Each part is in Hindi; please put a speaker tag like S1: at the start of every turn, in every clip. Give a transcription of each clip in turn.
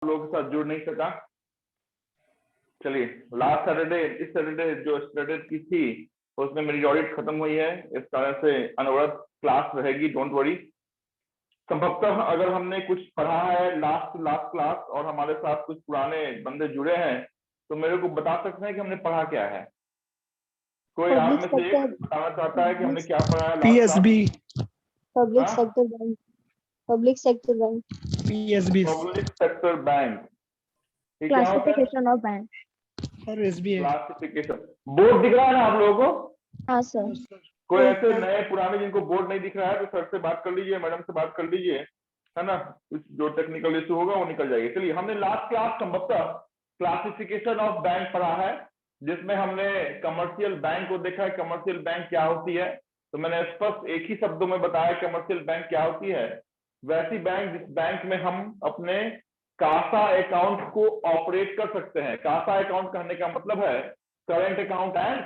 S1: लोगों के साथ जुड़ नहीं सका। चलिए, लास्ट सैटरडे, इस सैटरडे जो सैटरडे की थी उसमें मेरी ऑडिट खत्म हुई है, इस तरह से अनवरत क्लास रहेगी, डोंट वरी। संभवतः अगर हमने कुछ पढ़ा है लास्ट क्लास और हमारे साथ कुछ पुराने बंदे जुड़े हैं तो मेरे को बता सकते हैं कि हमने पढ़ा क्या है। कोई आप में से एक बताना चाहता है कि हमने क्या पढ़ा है last class?
S2: PSB,
S3: public sector bank, public sector bank,
S2: PSB
S1: public sector bank, ये क्या होता है?
S3: Classification of bank.
S2: और एसबीआई।
S1: क्लासिफिकेशन। बोर्ड दिख रहा है ना आप लोगों को?
S3: हाँ सर।
S1: कोई ऐसे नए पुराने जिनको बोर्ड नहीं दिख रहा है तो सर से बात कर लीजिए, मैडम से बात कर लीजिए, है ना, कुछ जो टेक्निकल इशू होगा वो निकल जाएगी। चलिए, हमने लास्ट क्लास संभवतः क्लासिफिकेशन ऑफ बैंक पढ़ा है, जिसमें हमने कमर्शियल बैंक को देखा है, कमर्शियल बैंक क्या होती है। तो मैंने स्पष्ट एक ही शब्दों में बताया कमर्शियल बैंक क्या होती है। वैसी बैंक जिस बैंक में हम अपने कासा अकाउंट को ऑपरेट कर सकते हैं। कासा अकाउंट कहने का मतलब है current account and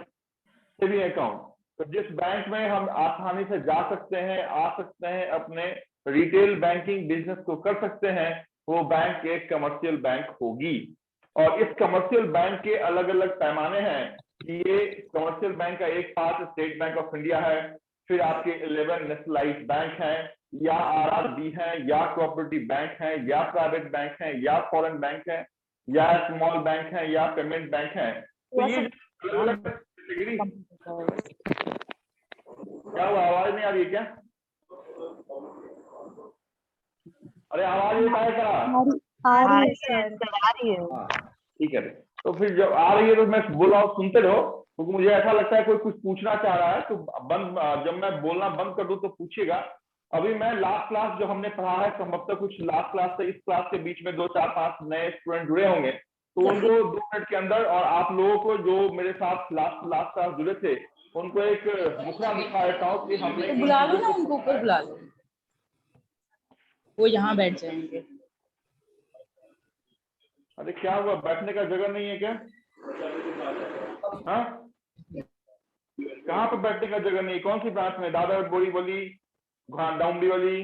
S1: saving account. तो जिस बैंक में हम आसानी से जा सकते हैं, आ सकते हैं, अपने रिटेल बैंकिंग बिजनेस को कर सकते हैं, वो बैंक एक कमर्शियल बैंक होगी। और इस कमर्शियल बैंक के अलग अलग पैमाने हैं कि ये कमर्शियल बैंक का एक part state Bank of India है, फिर आपके 11 नेशनलाइज्ड बैंक हैं, या आरआरबी है, या कोऑपरेटिव बैंक है, या प्राइवेट बैंक है, या फॉरेन बैंक है, या स्मॉल बैंक है, या पेमेंट बैंक है। तो ये अलग कैटेगरी। क्या हुआ, आवाज नहीं आ रही है क्या? अरे आवाज नहीं आया करा?
S3: आ रही है सर,
S4: आ रही है।
S1: हाँ ठीक है। तो फिर जब आ रही है तो मैं बोल रहा हूँ सुनते रहो, क्योंकि मुझे ऐसा लगता है कोई कुछ पूछना चाह रहा है तो जब मैं बोलना बंद कर दूं तो पूछिएगा। अभी मैं लास्ट क्लास जो हमने पढ़ा है, संभवतः कुछ लास्ट क्लास से इस क्लास के बीच में 2 4 5 नए स्टूडेंट जुड़े होंगे, तो उनको 2 मिनट के अंदर, और आप लोगों को जो मेरे साथ लास्ट क्लास जुड़े थे उनको एक मुखड़ा दिखा देता हूँ कि हमने
S4: तो बुला लो ना, उनको ऊपर बुला लो, वो यहाँ बैठ जाएंगे।
S1: अरे क्या हुआ, बैठने का जगह नहीं है क्या? हाँ, कहाँ पे बैठने का जगह नहीं? कौन सी ब्रांच में? दादर, बोरीवली, डोंबिवली?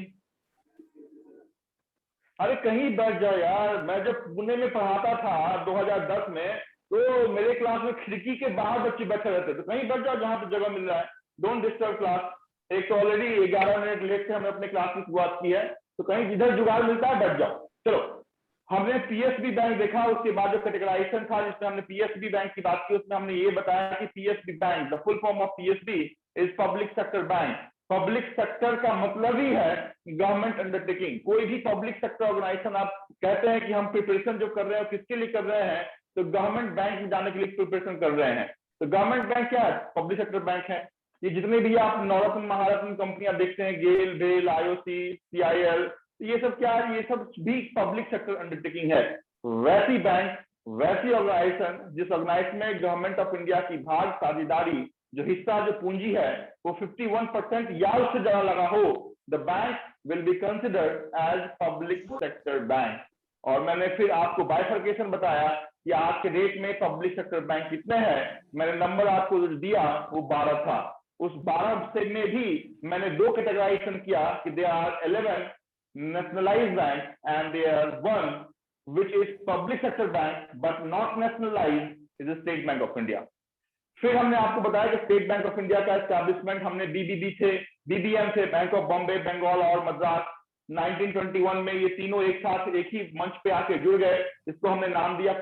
S1: अरे कहीं बैठ जाओ यार। मैं जब पुणे में पढ़ाता था 2010 में, तो मेरे क्लास में खिड़की के बाहर बच्चे बैठे रहते, तो कहीं बैठ जाओ जहां पे जगह मिल रहा है। Don't disturb class. एक तो ऑलरेडी 11 मिनट लेट से हमने अपने क्लास की शुरुआत की है, तो कहीं जिधर जुगाड़ मिलता है बैठ जाओ। चलो, हमने पीएसबी बैंक देखा, उसके बाद जो कैटेगराइजेशन था जिसमें हमने पीएसबी बैंक की बात की, उसमें हमने ये बताया कि PSB bank, the full form of PSB is public sector bank. Public sector का मतलब ही है गवर्नमेंट अंडरटेकिंग। कोई भी पब्लिक सेक्टर ऑर्गेनाइजेशन आप कहते हैं कि हम प्रिपरेशन जो कर रहे हैं किसके लिए कर रहे हैं, तो गवर्नमेंट बैंक में जाने के लिए प्रिपरेशन कर रहे हैं। तो गवर्नमेंट बैंक क्या है? पब्लिक सेक्टर बैंक है। ये जितने भी आप नवरत्न महारत्न कंपनियां देखते हैं, गेल, बेल, आईओसी, सीआईएल, ये सब क्या है? ये सब भी पब्लिक सेक्टर अंडरटेकिंग है। वैसी बैंक, वैसी ऑर्गेनाइजेशन जिस ऑर्गेनाइजेशन में गवर्नमेंट ऑफ इंडिया की भाग साझेदारी, जो हिस्सा, जो पूंजी है वो 51% या उससे ज्यादा लगा हो, the bank will be considered as public sector bank. और मैंने फिर आपको बाइफर्केशन बताया कि आज के डेट में पब्लिक सेक्टर बैंक कितने हैं। मैंने नंबर आपको जो दिया वो 12 था। उस 12 से में भी मैंने 2 कैटेगराइजेशन किया कि they are 11 nationalized bank and there one which is public sector bank but not nationalized is the State Bank of India. फिर हमने आपको बताया कि स्टेट बैंक ऑफ इंडिया का एस्टैब्लिशमेंट हमने बीबीबी थे, बीबीएम थे, बैंक ऑफ बॉम्बे, बंगाल और मद्रास। 1921 में ये तीनों एक साथ एक ही मंच पे आके जुड़ गए, इसको हमने नाम दिया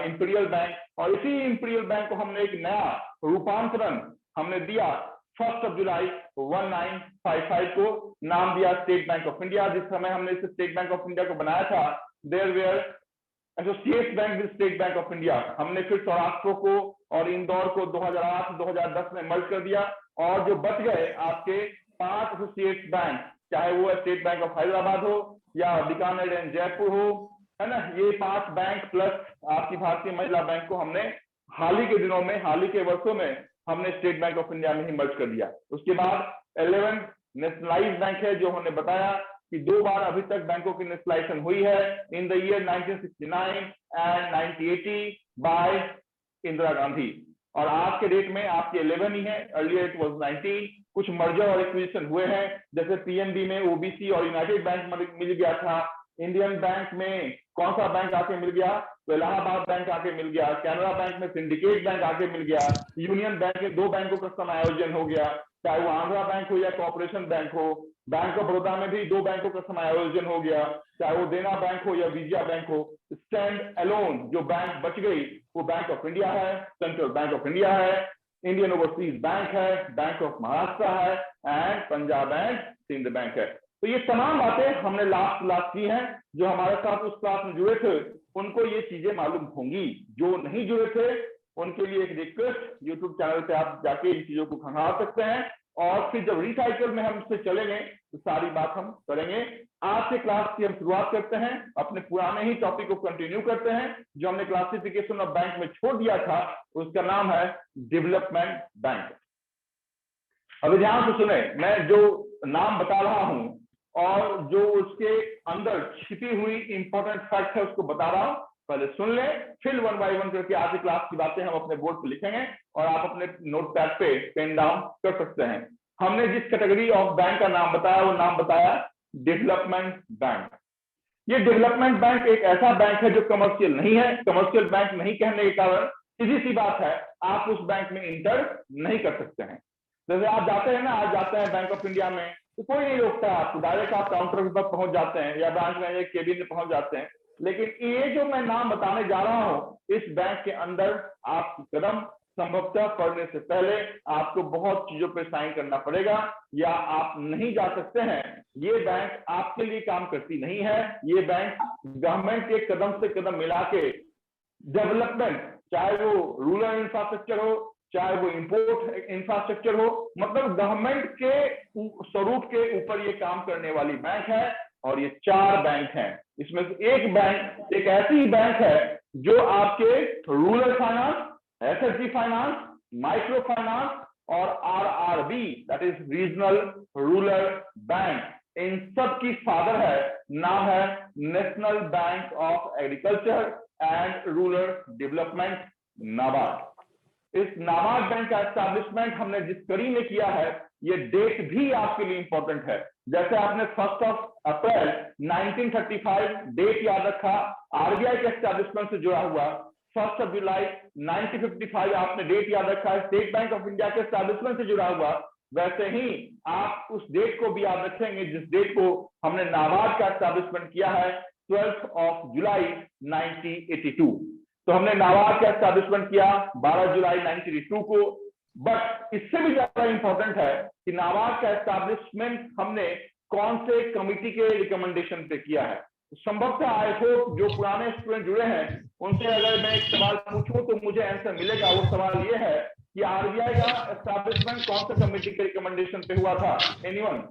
S1: इंपीरियल बैंक। और इसी इंपीरियल बैंक को हमने एक नया रूपांतरण हमने दिया 1 जुलाई 1955 को, नाम दिया स्टेट बैंक ऑफ इंडिया। जिस समय हमने इसे स्टेट बैंक ऑफ इंडिया को बनाया था, there were associate bank with State Bank of India. हमने फिर सौराष्ट्र को और इंदौर को 2008-2010 में मर्ज कर दिया, और जो बच गए आपके 5 एसोसिएट बैंक, चाहे वो स्टेट बैंक ऑफ हैदराबाद हो या बीकानेर एंड जयपुर हो, है ना, ये 5 बैंक प्लस आपकी भारतीय महिला बैंक को हमने हाल ही के दिनों में, हाल ही के वर्षों में हमने स्टेट बैंक ऑफ इंडिया में ही मर्ज कर दिया। उसके बाद 11 नेशनलाइज्ड बैंक है, जो हमने बताया कि 2 बार अभी तक बैंकों की नेशनलाइजेशन हुई है, in the year 1969 and 1980 by Indira Gandhi. और आज के डेट में आपके 11 ही है, अर्लियर इट वाज 19। कुछ मर्जर और एक्विजिशन हुए हैं, जैसे पीएनबी में ओबीसी और यूनाइटेड बैंक मिल गया था, इंडियन बैंक में कौन सा बैंक आके मिल गया, तो इलाहाबाद बैंक आके मिल गया, कैनरा बैंक में सिंडिकेट बैंक आके मिल गया, यूनियन बैंक में 2 बैंकों का समायोजन हो गया, चाहे वो आंध्रा बैंक हो या कॉर्पोरेशन बैंक हो। बैंक ऑफ बड़ौदा में भी 2 बैंकों का समायोजन हो गया, चाहे वो देना बैंक हो या विजया बैंक हो। स्टैंड अलोन जो बैंक बच गई वो बैंक ऑफ इंडिया है, सेंट्रल बैंक ऑफ इंडिया है, इंडियन ओवरसीज बैंक है, बैंक ऑफ महाराष्ट्र है and Punjab and Sindh bank है। तो ये तमाम बातें हमने लास्ट क्लास की हैं। जो हमारे साथ उस क्लास में जुड़े थे उनको ये चीजें मालूम होंगी, जो नहीं जुड़े थे उनके लिए एक रिक्वेस्ट, यूट्यूब चैनल पे आप जाके इन चीजों को खंगाल सकते हैं और फिर जब रिसाइकल में हम इससे चलेंगे तो सारी बात हम करेंगे। आज से क्लास की हम शुरुआत करते हैं, अपने पुराने ही टॉपिक को कंटिन्यू करते हैं जो हमने क्लासिफिकेशन ऑफ बैंक में छोड़ दिया था, उसका नाम है डेवलपमेंट बैंक। अभी ध्यान से सुने, मैं जो नाम बता रहा हूं और जो उसके अंदर छिपी हुई इंपॉर्टेंट फैक्ट है उसको बता रहा हूं, पहले सुन ले, फिर 1 बाय 1 करके आज की क्लास की बातें हम अपने बोर्ड पे लिखेंगे और आप अपने नोटपैड पे पेन डाउन कर सकते हैं। हमने जिस कैटेगरी ऑफ बैंक का नाम बताया वो नाम बताया डेवलपमेंट बैंक। ये डेवलपमेंट बैंक एक ऐसा बैंक है जो कमर्शियल नहीं है। कमर्शियल बैंक नहीं कहने के कारण सीधी सी बात है, आप उस बैंक में इंटर नहीं कर सकते हैं। जैसे आप जाते हैं ना, आज जाते हैं बैंक ऑफ इंडिया में तो कोई नहीं रोकता है आपको, डायरेक्ट आप काउंटर पर पहुंच जाते हैं या ब्रांच मैनेजर केबिन में पहुंच जाते हैं। लेकिन ये जो मैं नाम बताने जा रहा हूं, इस बैंक के अंदर आपकी कदम संभवतः पढ़ने से पहले आपको बहुत चीजों पे साइन करना पड़ेगा या आप नहीं जा सकते हैं। ये बैंक आपके लिए काम करती नहीं है। ये बैंक गवर्नमेंट के कदम से कदम मिला के डेवलपमेंट, चाहे वो रूरल इंफ्रास्ट्रक्चर हो, चाहे वो इंपोर्ट इंफ्रास्ट्रक्चर हो, मतलब गवर्नमेंट के स्वरूप के ऊपर ये काम करने वाली बैंक है। और ये 4 बैंक हैं, इसमें से एक बैंक एक ऐसी बैंक है जो आपके rural finance, SHG finance, micro finance और RRB that is regional rural bank, इन सब की फादर है। नाम है national bank of agriculture and rural development, NABARD. इस नाबार्ड बैंक का एस्टैब्लिशमेंट हमने जिस कड़ी में किया है, ये डेट भी आपके लिए इंपॉर्टेंट है। जैसे आपने 1 अप्रैल 1935 डेट याद रखा, आरबीआई के एस्टैब्लिशमेंट से जुड़ा हुआ। 1 जुलाई 1955 आपने डेट याद रखा, स्टेट बैंक ऑफ इंडिया के एस्टैब्लिशमेंट से जुड़ा हुआ। वैसे ही आप उस डेट को भी याद रखेंगे जिस डेट को हमने नाबार्ड का एस्टैब्लिशमेंट किया है, 12 जुलाई 1982। तो हमने नाबार्ड का एस्टैब्लिशमेंट किया 12 जुलाई 1982 को। बट इससे भी ज्यादा इंपॉर्टेंट है कि नाबार्ड का एस्टैब्लिशमेंट हमने कौन से कमिटी के रिकमेंडेशन पे किया है। संभवतः आई होप जो पुराने स्टूडेंट जुड़े हैं उनसे अगर मैं एक सवाल पूछूं तो मुझे आंसर मिलेगा। वो सवाल ये है कि आरबीआई का एस्टैब्लिशमेंट कौन सा कमिटी के रिकमेंडेशन पे हुआ था? Anyone?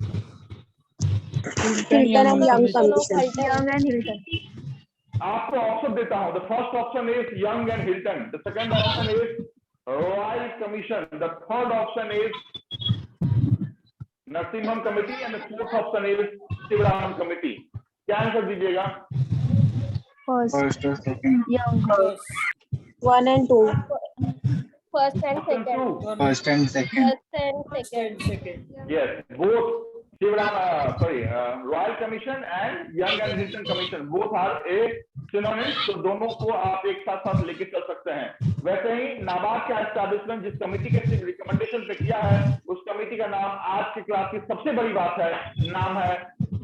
S3: Hilton and Young Commission.
S5: Young and Hilton.
S1: आपको ऑप्शन देता हूं। The first option is young and Hilton, the second option is royal commission, the third option is Narasimham committee and the fourth option is Sivaraman committee. क्या आंसर दीजिएगा?
S3: First.
S5: Young.
S3: 1 and 2.
S5: First and
S1: Option
S5: second.
S1: two.
S6: First and second.
S5: First and second.
S1: Yes, both Royal Commission and Young and Hilton Commission both are a synonyms, तो दोनों को आप एक साथ साथ लेके चल सकते हैं। वैसे ही नाबार्ड का एस्टैब्लिशमेंट जिस कमेटी के रिकमेंडेशन पे किया है, उस कमेटी का नाम आज की क्लास की सबसे बड़ी बात है, नाम है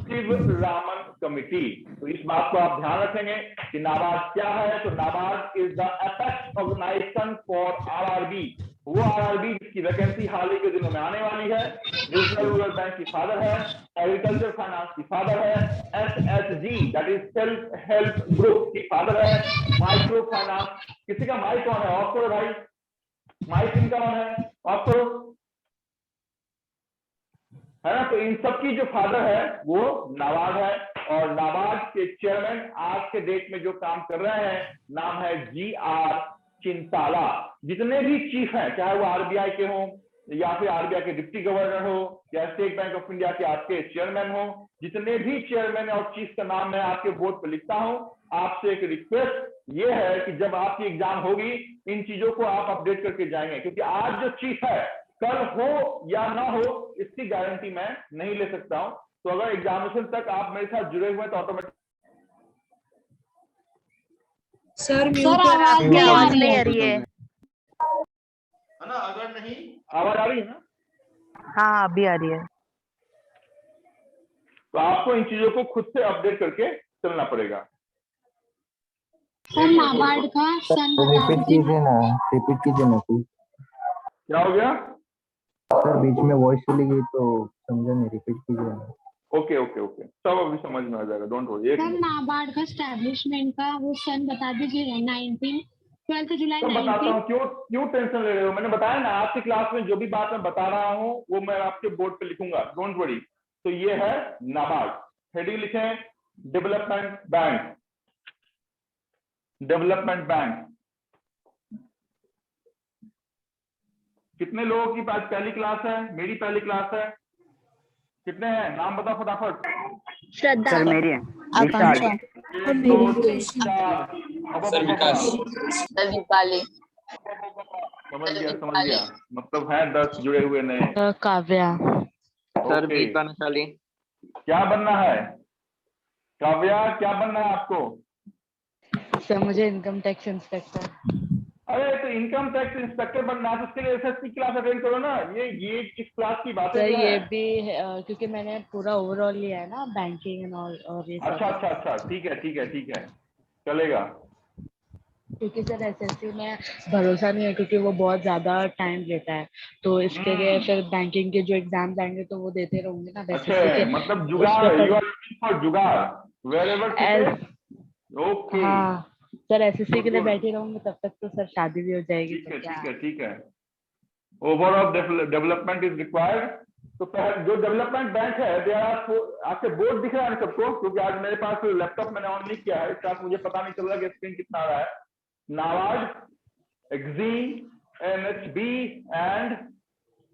S1: शिवरामन कमेटी। तो इस बात को आप ध्यान रखेंगे कि नाबार्ड क्या है। तो NABARD is the apex organization for RRB, वो आरआरबी जिसकी वैकेंसी हाल ही के दिनों में आने वाली है। रीजनल रूरल बैंक की फादर है, एग्रीकल्चर फाइनेंस की फादर है, SHG that is self help group की फादर है, माइक्रो फाइनेंस। किसी का माइक कौन है? ऑफ करो भाई, माइक इनका कौन है? ऑफ करो, है ना। तो इन सब की जो फादर है वो नाबार्ड है और नाबार्ड के चेयरमैन आज के डेट में जो काम कर रहे हैं नाम है GR चिंताला। जितने भी चीफ हैं, चाहे वो आरबीआई के हों या फिर आरबीआई के डिप्टी गवर्नर हो या स्टेट बैंक ऑफ इंडिया के आपके चेयरमैन हो, जितने भी चेयरमैन और चीफ का नाम मैं आपके बोर्ड पर लिखता हूं, आपसे एक रिक्वेस्ट ये है कि जब आपकी एग्जाम होगी इन चीजों को आप अपडेट करके जाएंगे, क्योंकि आज जो चीफ है कल हो या ना हो इसकी गारंटी मैं नहीं ले सकता हूं। तो अगर एग्जामिनेशन तक आप मेरे साथ जुड़े हुए हैं तो ऑटोमेटिक
S4: सर
S3: सर आवाज नहीं आ रही है।
S5: रही है।
S1: है ना? अगर नहीं आवाज आ रही है ना,
S5: हाँ अभी आ रही है।
S1: तो आपको इन चीजों को खुद से अपडेट करके चलना पड़ेगा।
S3: सर नाबार्ड का सन बता
S6: रिपीट
S3: दीजिए।
S6: कीजिए ना, रिपीट कीजिए ना प्लीज।
S1: क्या हो गया?
S6: सर बीच में वॉइस चली गई तो समझा नहीं, रिपीट कीजिए ना।
S1: ओके ओके ओके, सब अभी समझ में आ जाएगा, डोंट वरी। एक
S3: सर
S1: मिनट
S3: नाबार्ड का स्टैब्लिशमेंट का वो सन बता दीजिए। 12 जुलाई
S1: तो बताता
S3: 19।
S1: हूँ। क्यों क्यों टेंशन ले रहे हो? मैंने बताया ना, आज की क्लास में जो भी बात मैं बता रहा हूँ वो मैं आपके बोर्ड पे लिखूंगा, डोंट वरी। तो ये है नाबार्ड। हेडिंग लिखें, डेवलपमेंट बैंक। Development bank. कितने लोगों की आज पहली क्लास है? मेरी पहली क्लास है। कितने हैं? नाम बताओ फटाफट।
S5: श्रद्धा।
S7: सर मेरी है
S3: आकांक्षा।
S1: एक, दो, तीन, चार।
S8: सर विकास।
S4: सर दीपाली।
S1: समझ गया। मतलब है 10 जुड़े हुए नए।
S5: काव्या।
S7: सर
S1: ओके,
S7: मीत भानुशाली।
S1: क्या बनना है काव्या? क्या बनना है आपको?
S5: सर मुझे इनकम टैक्स इंस्पेक्टर।
S1: अरे तो इनकम टैक्स इंस्पेक्टर बनना है तो उसके लिए एसएससी क्लास अटेंड करो ना। ये किस क्लास की बात
S5: सर
S1: है?
S5: ये भी क्योंकि मैंने पूरा ओवरऑल लिया है ना, बैंकिंग एंड ऑल, और ये
S1: अच्छा
S5: सब।
S1: अच्छा अच्छा, ठीक है ठीक है ठीक है, चलेगा।
S5: क्योंकि सर एसएससी में भरोसा नहीं है, क्योंकि वो बहुत ज्यादा टाइम लेता है। तो इसके लिए फिर बैंकिंग के जो एग्जाम्स आएंगे तो वो देते रहूंगे ना
S1: अच्छा,
S5: एसएससी के।
S1: मतलब
S5: उस
S1: जुगाड़,
S5: पे
S1: यू आर लुकिंग फॉर जुगाड़ वेयर एवर। ओके,
S5: हाँ सर, एसएससी के लिए
S1: गुड,
S5: बैठी रहूंगी तब तक तो सर शादी भी हो जाएगी,
S1: ठीक
S5: तो
S1: है
S5: क्या।
S1: ठीक है ठीक है। Overall development is required. तो पहले जो डेवलपमेंट बैंक है, दे आर आपके बोर्ड दिख रहा है सबको? क्योंकि आज मेरे पास लैपटॉप मैंने ऑन नहीं किया है, इसका मुझे पता नहीं चल रहा कि स्क्रीन कितना आ रहा है। NABARD, Exim, NHB and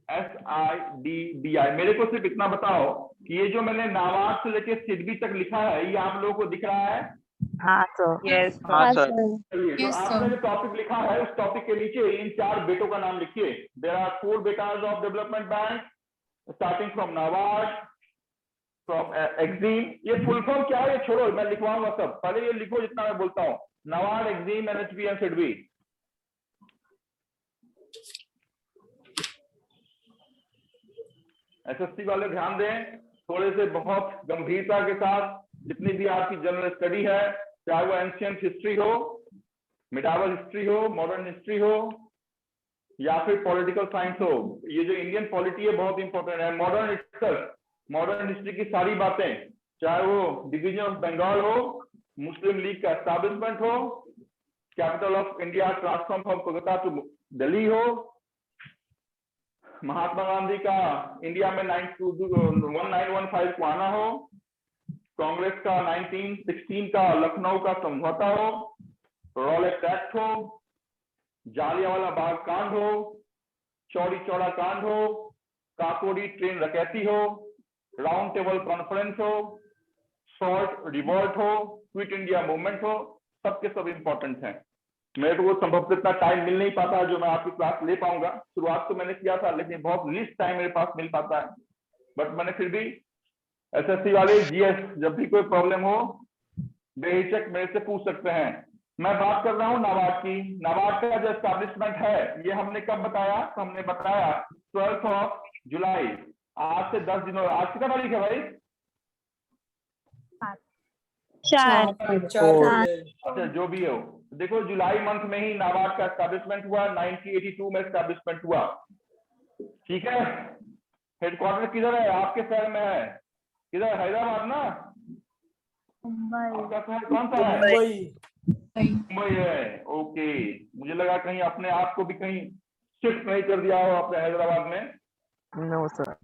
S1: SIDBI। मेरे को सिर्फ इतना बताओ कि ये जो मैंने नाबार्ड से लेके सिडबी तक लिखा है, ये आप लोगों को दिख रहा है?
S5: हाँ सर।
S4: यस
S7: हाँ
S3: हाँ
S7: सर।
S3: सर।
S1: चलिए, तो
S4: Yes,
S1: आपने
S4: sir.
S1: जो टॉपिक लिखा है उस टॉपिक के नीचे इन 4 बेटों का नाम लिखिए। There are 4 betas of development bank, starting from NABARD, from EXIM. ये फुल फॉर्म क्या है ये छोड़ो, मैं लिखवाऊंगा सब। पहले ये लिखो जितना मैं बोलता हूँ। NABARD, Exim, NHB and SIDBI. SSC वाले ध्यान दें, थोड़े से बहुत गंभीरता के साथ जितनी भी आपकी जनरल स्टडी है, चाहे वो एंशियंट हिस्ट्री हो, मिडावल हिस्ट्री हो, मॉडर्न हिस्ट्री हो, या फिर पॉलिटिकल साइंस हो। ये जो इंडियन पॉलिटी है बहुत इंपॉर्टेंट है। मॉडर्न इटसेल्फ, मॉडर्न हिस्ट्री की सारी बातें, चाहे वो डिवीजन ऑफ बंगाल हो, मुस्लिम लीग का एस्टैब्लिशमेंट हो, capital of India transform from Kolkata to Delhi हो, महात्मा गांधी का इंडिया में 1915 को आना हो, कांग्रेस का 1916 का लखनऊ का समझौता हो, रॉलेट एक्ट हो, जालियांवाला बाग कांड हो, चौड़ी चौड़ा कांड हो, काकोरी ट्रेन डकैती हो, राउंड टेबल कॉन्फ्रेंस हो, सॉल्ट रिवॉल्ट हो, क्विट इंडिया मूवमेंट हो, सबके सब इंपॉर्टेंट हैं। मेरे को संभव इतना टाइम मिल नहीं पाता जो मैं आपकी क्लास ले पाऊंगा। शुरुआत तो मैंने किया था, लेकिन बहुत लिस्ट टाइम मेरे पास मिल पाता है। बट मैंने फिर भी एसएससी वाले जीएस, जब भी कोई प्रॉब्लम हो बेहिचक मेरे से पूछ सकते हैं। मैं बात कर रहा हूँ नाबार्ड की। नाबार्ड का जो एस्टैब्लिशमेंट है ये हमने कब बताया? तो हमने बताया 12 जुलाई। आज से 10 दिनों, आज कितना तारीख है भाई?
S5: 4।
S1: अच्छा, जो भी हो, देखो जुलाई मंथ में ही नाबार्ड का एस्टैब्लिशमेंट हुआ, 1982 में एस्टैब्लिशमेंट हुआ। ठीक है, हेडक्वार्टर किधर है? आपके शहर में है? किधर? हैदराबाद ना? आपका शहर कौन सा है? मुंबई है। ओके, मुझे लगा कहीं अपने आप को भी कहीं शिफ्ट नहीं कर दिया हो अपने हैदराबाद में।
S7: No sir.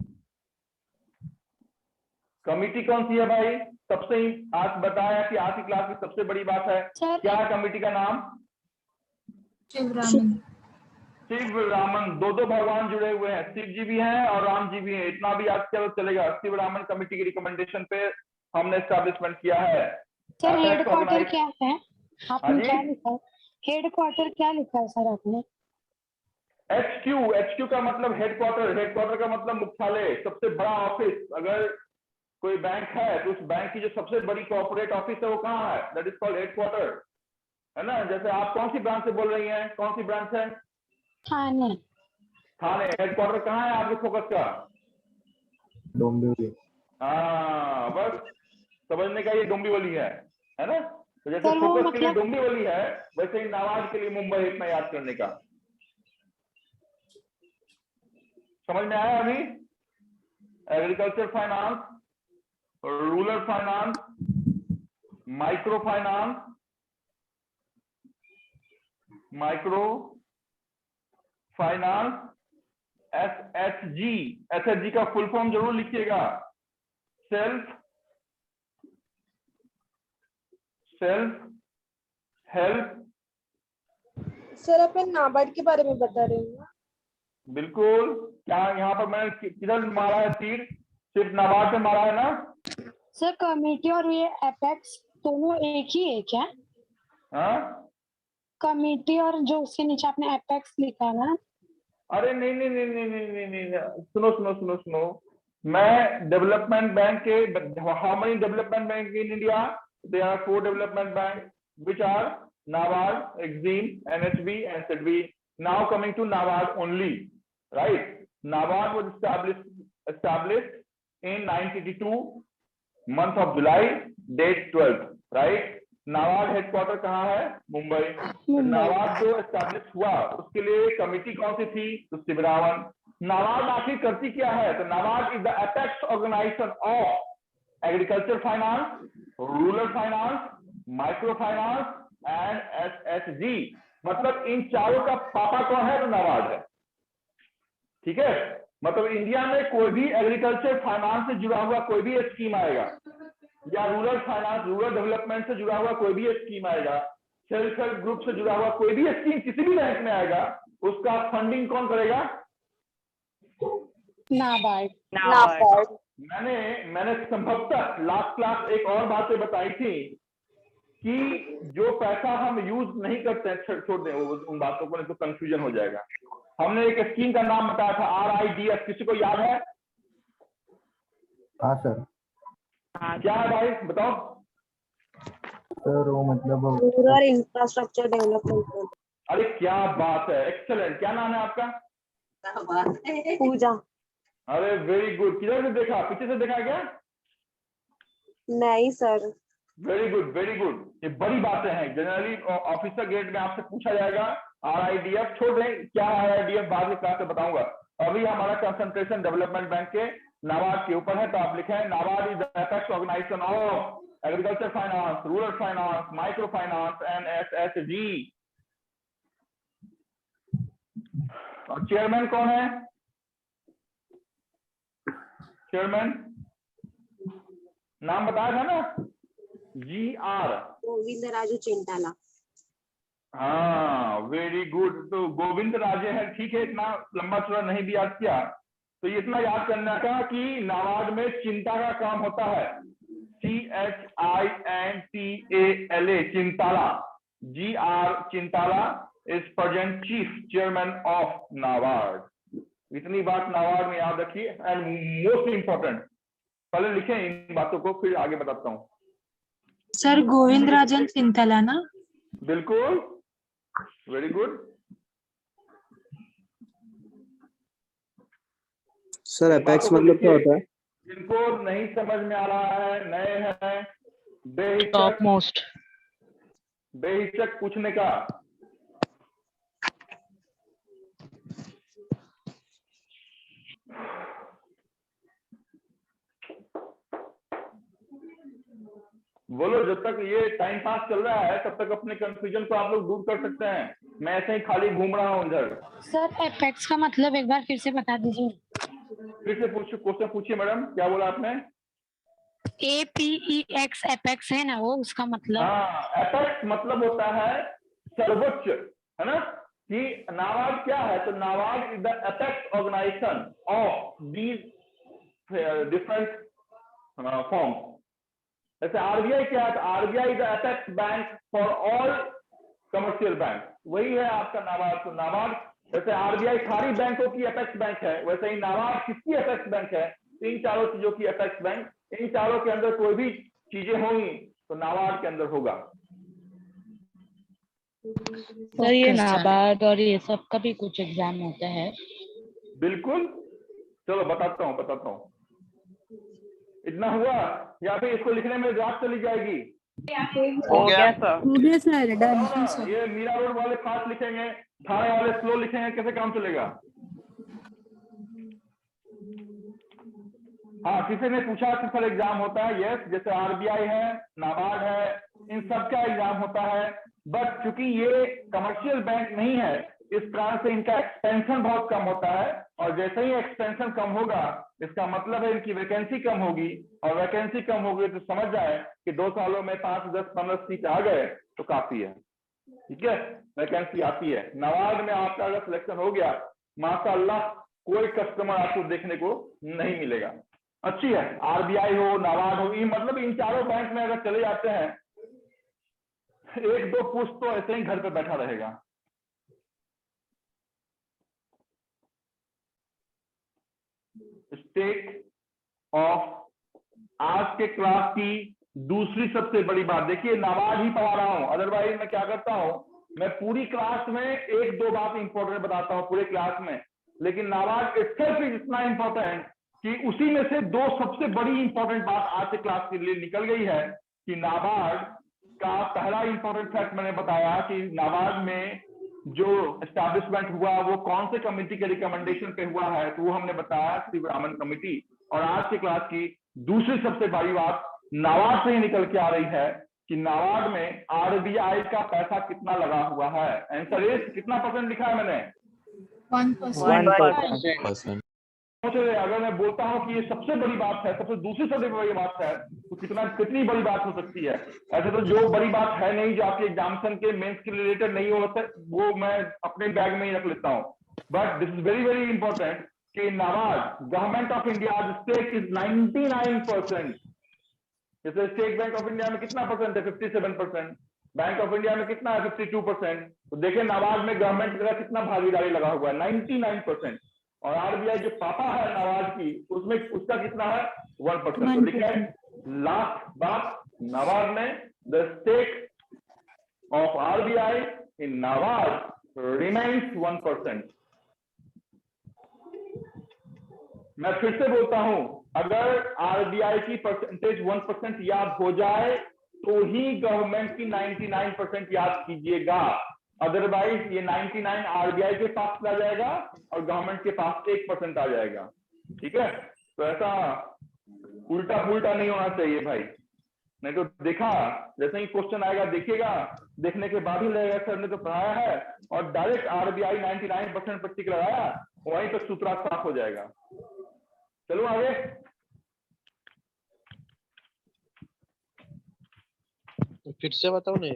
S1: कमिटी कौन सी है भाई? सबसे ही आज बताया कि आज की क्लास की सबसे बड़ी बात है,
S3: सर
S1: क्या है कमिटी का नाम?
S4: शिवरामन।
S1: शिव रामन। दो भगवान जुड़े हुए हैं, शिव जी भी हैं और राम जी भी हैं। इतना भी आज क्या चलेगा। शिव रामन कमेटी की रिकमेंडेशन पे हमने एस्टैब्लिशमेंट किया है।
S3: सर हेडक्वार्टर क्या है?
S1: हाँ
S3: आपने
S1: जी?
S3: क्या लिखा है? हेडक्वार्टर क्या लिखा है सर आपने?
S1: HQ का मतलब हेडक्वार्टर, हेडक्वार्टर का मतलब मुख्यालय, सबसे बड़ा ऑफिस। अगर कोई बैंक है तो उस बैंक की जो सबसे बड़ी कॉर्पोरेट ऑफिस है वो कहाँ है? दैट इज कॉल्ड हेडक्वार्टर, है है ना। जैसे आप कौन सी ब्रांच से बोल रही हैं, कौन सी ब्रांच है?
S3: थाने।
S1: थाने। हेडक्वार्टर कहाँ है आपके फोकस का?
S6: डोंबिवली।
S1: हाँ बस समझने का ये डोंबिवली है ना। तो जैसे
S3: सर वो
S1: फोकस के लिए
S3: मतलब
S1: डोंबिवली है, वैसे ही नाबार्ड के लिए मुंबई, इतना याद करने का। समझ में आया अभी? Agriculture finance, rural finance, micro finance, micro finance, SHG। SHG का फुल फॉर्म जरूर लिखिएगा, सेल्फ हेल्प।
S7: सर अपन नाबार्ड के बारे में बता रहे हैं।
S1: बिल्कुल। क्या यहाँ पर मैंने किधर मारा है तीर? सिर्फ नाबार्ड पे मारा है ना?
S3: सर कमेटी और ये एपेक्स दोनों एक ही है क्या?
S1: हाँ
S3: कमेटी और जो उसके नीचे आपने एपेक्स लिखा है ना?
S1: अरे नहीं नहीं नहीं नहीं नहीं नहीं नहीं नहीं। सुनो सुनो सुनो सुनो, मैं डेवलपमेंट बैंक के, how many development bank in India? There are 4 development bank which are NABARD, EXIM, NHB and SEDB. Now coming to NABARD only, right? NABARD was established in 1982 month of July, date 12th, right? NABARD headquarter कहाँ है? मुंबई। नाबार्ड जो एस्टैब्लिश हुआ उसके लिए कमेटी कौन सी थी? तो शिवरावन। नाबार्ड आखिर करती क्या है? तो NABARD is the apex organization of agriculture finance, rural finance, micro finance and SHG। मतलब इन चारों का पापा कौन है? तो नाबार्ड है। ठीक है, मतलब इंडिया में कोई भी एग्रीकल्चर फाइनेंस से जुड़ा हुआ कोई भी स्कीम आएगा, या रूरल फाइनेंस, रूरल डेवलपमेंट से जुड़ा हुआ कोई भी स्कीम आएगा, सेल्फ हेल्प ग्रुप से जुड़ा हुआ कोई भी स्कीम किसी भी बैंक में आएगा, उसका फंडिंग कौन करेगा?
S3: नाबार्ड।
S1: मैंने संभवतः लास्ट क्लास एक और बातें बताई थी कि जो पैसा हम यूज नहीं करते हैं, छोड़ दें उन बातों को, नहीं तो कंफ्यूजन हो जाएगा। हमने एक स्कीम का नाम बताया था RIDF, किसी को याद है?
S6: हाँ सर।
S1: क्या है भाई बताओ?
S6: सर वो मतलब
S7: रूरल इंफ्रास्ट्रक्चर डेवलपमेंट।
S1: अरे क्या बात है, एक्सेलेंट। क्या नाम है आपका?
S7: पूजा।
S1: अरे वेरी गुड। किधर से देखा? पीछे से देखा क्या?
S7: नहीं sir.
S1: Very good very good. ये बड़ी बातें हैं, जनरली ऑफिसर ग्रेड में आपसे पूछा जाएगा। RIDF छोड़ दें, क्या RIDF बाद में क्लास में बताऊंगा। अभी हमारा कंसंट्रेशन डेवलपमेंट बैंक के नाबार्ड के ऊपर है, तो आप लिखें NABARD is the apex organization of agriculture finance, rural finance, micro finance and SHG। और चेयरमैन कौन है? चेयरमैन नाम बताया था ना, GR
S7: गोविंद राजू चिंटाला।
S1: हाँ वेरी गुड। तो गोविंद राजे है, ठीक है, इतना लंबा चौड़ा नहीं भी याद किया, तो ये इतना याद करना था कि नाबार्ड में चिंता का काम होता है, CHINTALA, Chintala. GR Chintala is present chief chairman of NABARD. इतनी बात नाबार्ड में याद रखिए। एंड मोस्ट इंपॉर्टेंट, पहले लिखें इन बातों को, फिर आगे बताता हूँ।
S8: सर गोविंद राजन चिंतला ना?
S1: बिल्कुल, वेरी गुड।
S9: सर अपेक्स मतलब क्या होता है?
S1: जिनको नहीं समझ में आ रहा है, नए हैं,
S5: टॉप मोस्ट
S1: बेहिचक पूछने का। बोलो, जब तक ये टाइम पास चल रहा है तब तक अपने कंफ्यूजन को आप लोग दूर कर सकते हैं। मैं ऐसे ही खाली घूम रहा हूँ इधर।
S3: सर एपेक्स का मतलब एक बार फिर से बता दीजिए।
S1: फिर से पूछिए, क्वेश्चन पूछिए मैडम, क्या बोला आपने?
S3: APEX एपेक्स है ना वो, उसका मतलब?
S1: हाँ, एपेक्स मतलब होता है सर्वोच्च, है ना। कि नाबार्ड क्या है? तो NABARD is the apex organization of these different forms. जैसे RBI क्या है? तो RBI is the apex bank for all commercial bank, वही है आपका नाबार्ड। तो नाबार्ड, जैसे RBI सारी बैंकों की एपेक्स बैंक है, वैसे ही नाबार्ड किसकी एपेक्स बैंक है? इन चारों चीजों की एपेक्स बैंक। इन चारों के अंदर कोई भी चीजें होंगी तो नाबार्ड के अंदर होगा।
S5: सर ये
S8: Okay, sir.
S5: नाबार्ड और ये सब का भी कुछ एग्जाम होता है?
S1: बिल्कुल, चलो बताता हूँ। इतना हुआ या फिर इसको लिखने में रात चली जाएगी?
S4: हो गया सर।
S8: हो गया सर,
S1: बताओ
S8: डन
S1: ना, ये मीरा रोड वाले फास्ट लिखेंगे, थाने वाले स्लो लिखेंगे, कैसे काम चलेगा? हाँ, किसी ने पूछा कि सर एग्जाम होता है? यस, जैसे आरबीआई है, नाबार्ड है, इन सब का एग्जाम होता है, बट चूंकि ये कमर्शियल बैंक नहीं है, इस कारण से इनका एक्सपेंशन बहुत कम होता है, और जैसे ही एक्सपेंशन कम होगा, इसका मतलब है इनकी वैकेंसी कम होगी, और वैकेंसी कम होगी तो समझ जाए कि 2 सालों में 5, 10, 15 सीट आ गए तो काफी है। ठीक है, वैकेंसी आती है। नाबार्ड में आपका अगर सिलेक्शन हो गया, माशाअल्लाह, कोई कस्टमर आपको देखने को नहीं मिलेगा। अच्छी है, आरबीआई हो, नाबार्ड हो, ये मतलब इन चारों बैंक में अगर चले जाते हैं, 1-2 पुष्ट तो ऐसे ही घर पे बैठा रहेगा। स्टेट ऑफ आज के क्लास की दूसरी सबसे बड़ी बात, देखिए नाबार्ड ही पढ़ा रहा हूं, अदरवाइज मैं क्या करता हूं, मैं पूरी क्लास में 1-2 बात इंपॉर्टेंट बताता हूं पूरे क्लास में, लेकिन नाबार्ड इटसेल्फ इज इतना इंपॉर्टेंट कि उसी में से 2 सबसे बड़ी इंपॉर्टेंट बात आज के क्लास के लिए निकल गई है कि नाबार्ड का पहला इंपॉर्टेंट फैक्ट मैंने बताया कि नाबार्ड में जो एस्टैब्लिशमेंट हुआ वो कौन से कमेटी के रिकमेंडेशन पे हुआ है, तो वो हमने बताया शिवरामन कमेटी। और आज की क्लास की दूसरी सबसे बड़ी बात नाबार्ड से ही निकल के आ रही है कि नाबार्ड में आरबीआई का पैसा कितना लगा हुआ है। आंसर इज कितना % लिखा है मैंने?
S4: 1%।
S1: सोच रहे अगर मैं बोलता हूं कि ये सबसे बड़ी बात है, सबसे दूसरी सबसे बड़ी बात है, तो कितनी बड़ी बात हो सकती है? ऐसे तो जो बड़ी बात है नहीं, जो आपके एग्जामिनेशन के मेंस के रिलेटेड नहीं होता, वो मैं अपने बैग में ही रख लेता हूं, but this is very very important कि NABARD government of India stake is 99%। जैसे स्टेट बैंक ऑफ इंडिया में कितना परसेंट है? 57%। बैंक ऑफ इंडिया में कितना है? 52%। तो देखिए नाबार्ड में गवर्नमेंट का कितना भागीदारी लगा हुआ है, 99%। और आरबीआई जो पापा है नाबार्ड की, उसमें उसका कितना है? 1%। तो लिखा है लास्ट बात, नाबार्ड में the stake of RBI in NABARD remains 1%। मैं फिर से बोलता हूं, अगर आरबीआई की परसेंटेज 1% याद हो जाए तो ही गवर्नमेंट की 99% याद कीजिएगा, अदरवाइज ये 99 आरबीआई के पास चला जाएगा और गवर्नमेंट के पास 1% आ जाएगा। ठीक है, तो ऐसा उल्टा पुल्टा नहीं होना चाहिए भाई, नहीं तो देखा जैसे ही क्वेश्चन आएगा देखिएगा, देखने के बाद ही लगेगा सर ने तो पढ़ाया है, और डायरेक्ट आरबीआई 99% पर टिक लगाया, वहीं तक सूत्रा साफ हो जाएगा। चलो आगे,
S9: फिर से बताओ ना।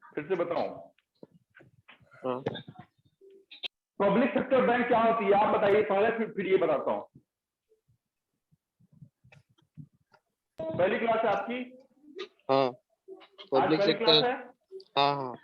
S1: फिर से बताऊं?
S9: हाँ।
S1: पब्लिक सेक्टर बैंक क्या होती है आप बताइए पहले, फिर ये बताता हूं। पहली क्लास है आपकी?
S9: हाँ,
S1: आज
S9: पब्लिक
S1: पहली क्लास
S9: सेक्टर।
S1: है?
S9: हाँ हाँ।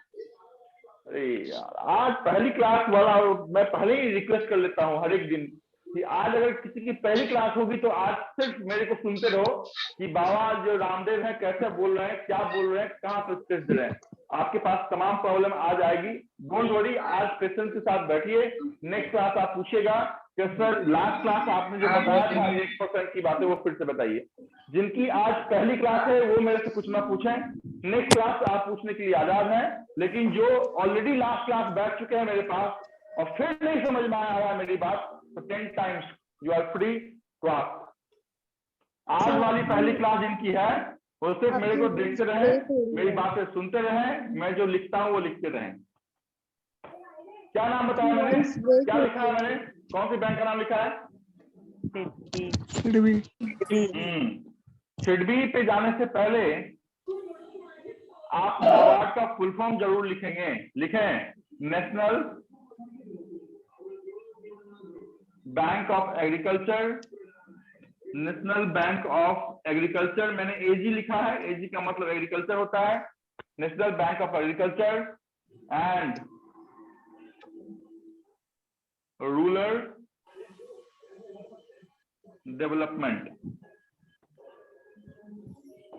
S1: अरे यार, आज पहली क्लास वाला मैं पहले ही रिक्वेस्ट कर लेता हूँ हर एक दिन कि आज अगर किसी की पहली क्लास होगी तो आज सिर्फ मेरे को सुनते रहो कि बाबा जो रामदेव हैं कैसे बोल रहे हैं, क्या बोल रहे हैं, कहाँ पे स्ट्रेस दे रहे हैं। आपके पास तमाम प्रॉब्लम आ जाएगी, डोंट वरी। आज पेशेंस के साथ बैठिए, नेक्स्ट क्लास आप पूछिएगा कि सर लास्ट क्लास आपने जो बताया था 1% की बातें वो फिर से बताइए। जिनकी आज पहली क्लास है वो मेरे से कुछ ना पूछें, नेक्स्ट क्लास आप पूछने के लिए आजाद हैं, लेकिन जो ऑलरेडी लास्ट क्लास बैठ चुके हैं मेरे पास और फिर नहीं समझ में आ रहा है मेरी बात, तो 10 times you are free to ask. आज वाली पहली क्लास जिनकी है वो सिर्फ मेरे को देखते रहे, मेरी बातें सुनते रहे, मैं जो लिखता हूँ वो लिखते रहे। क्या नाम बताया मैंने, क्या लिखा है मैंने, कौन सी बैंक का नाम लिखा है? सिडबी पे जाने से पहले आप नाबार्ड का फुल फॉर्म जरूर लिखेंगे। लिखें, national bank of agriculture. National bank of agriculture, मैंने एजी लिखा है, एजी का मतलब एग्रीकल्चर होता है। National bank of agriculture and rural development.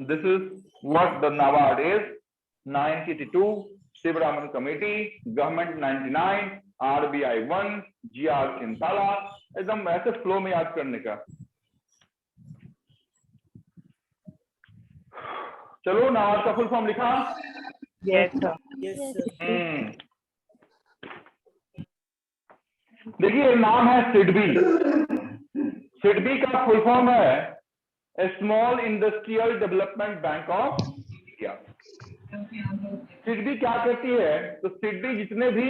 S1: This is what the NABARD is. 1982, Sivaraman committee, government 99, RBI 1, GR Chintala, एकदम ऐसे फ्लो में याद करने का। चलो नाबार्ड का फुल फॉर्म लिखा?
S4: Yes, sir.
S1: देखिए नाम है सिडबी। सिडबी का फुल फॉर्म है small industrial development bank of India. SIDBI क्या कहती है? तो सिडबी जितने भी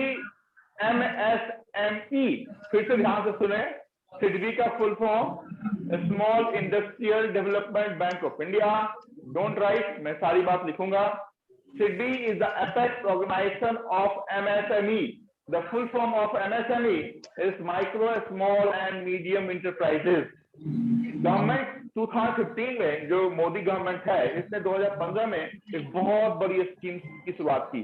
S1: MSME, फिर से ध्यान से सुने, सिडबी का full form small industrial development bank of India. Don't write, मैं सारी बात लिखूंगा। SIDBI is the apex organization of MSME. The full form of MSME is micro, small and medium enterprises. Government 2015 में जो मोदी गवर्नमेंट है, इसने 2015 में एक बहुत बड़ी स्कीम की शुरुआत की।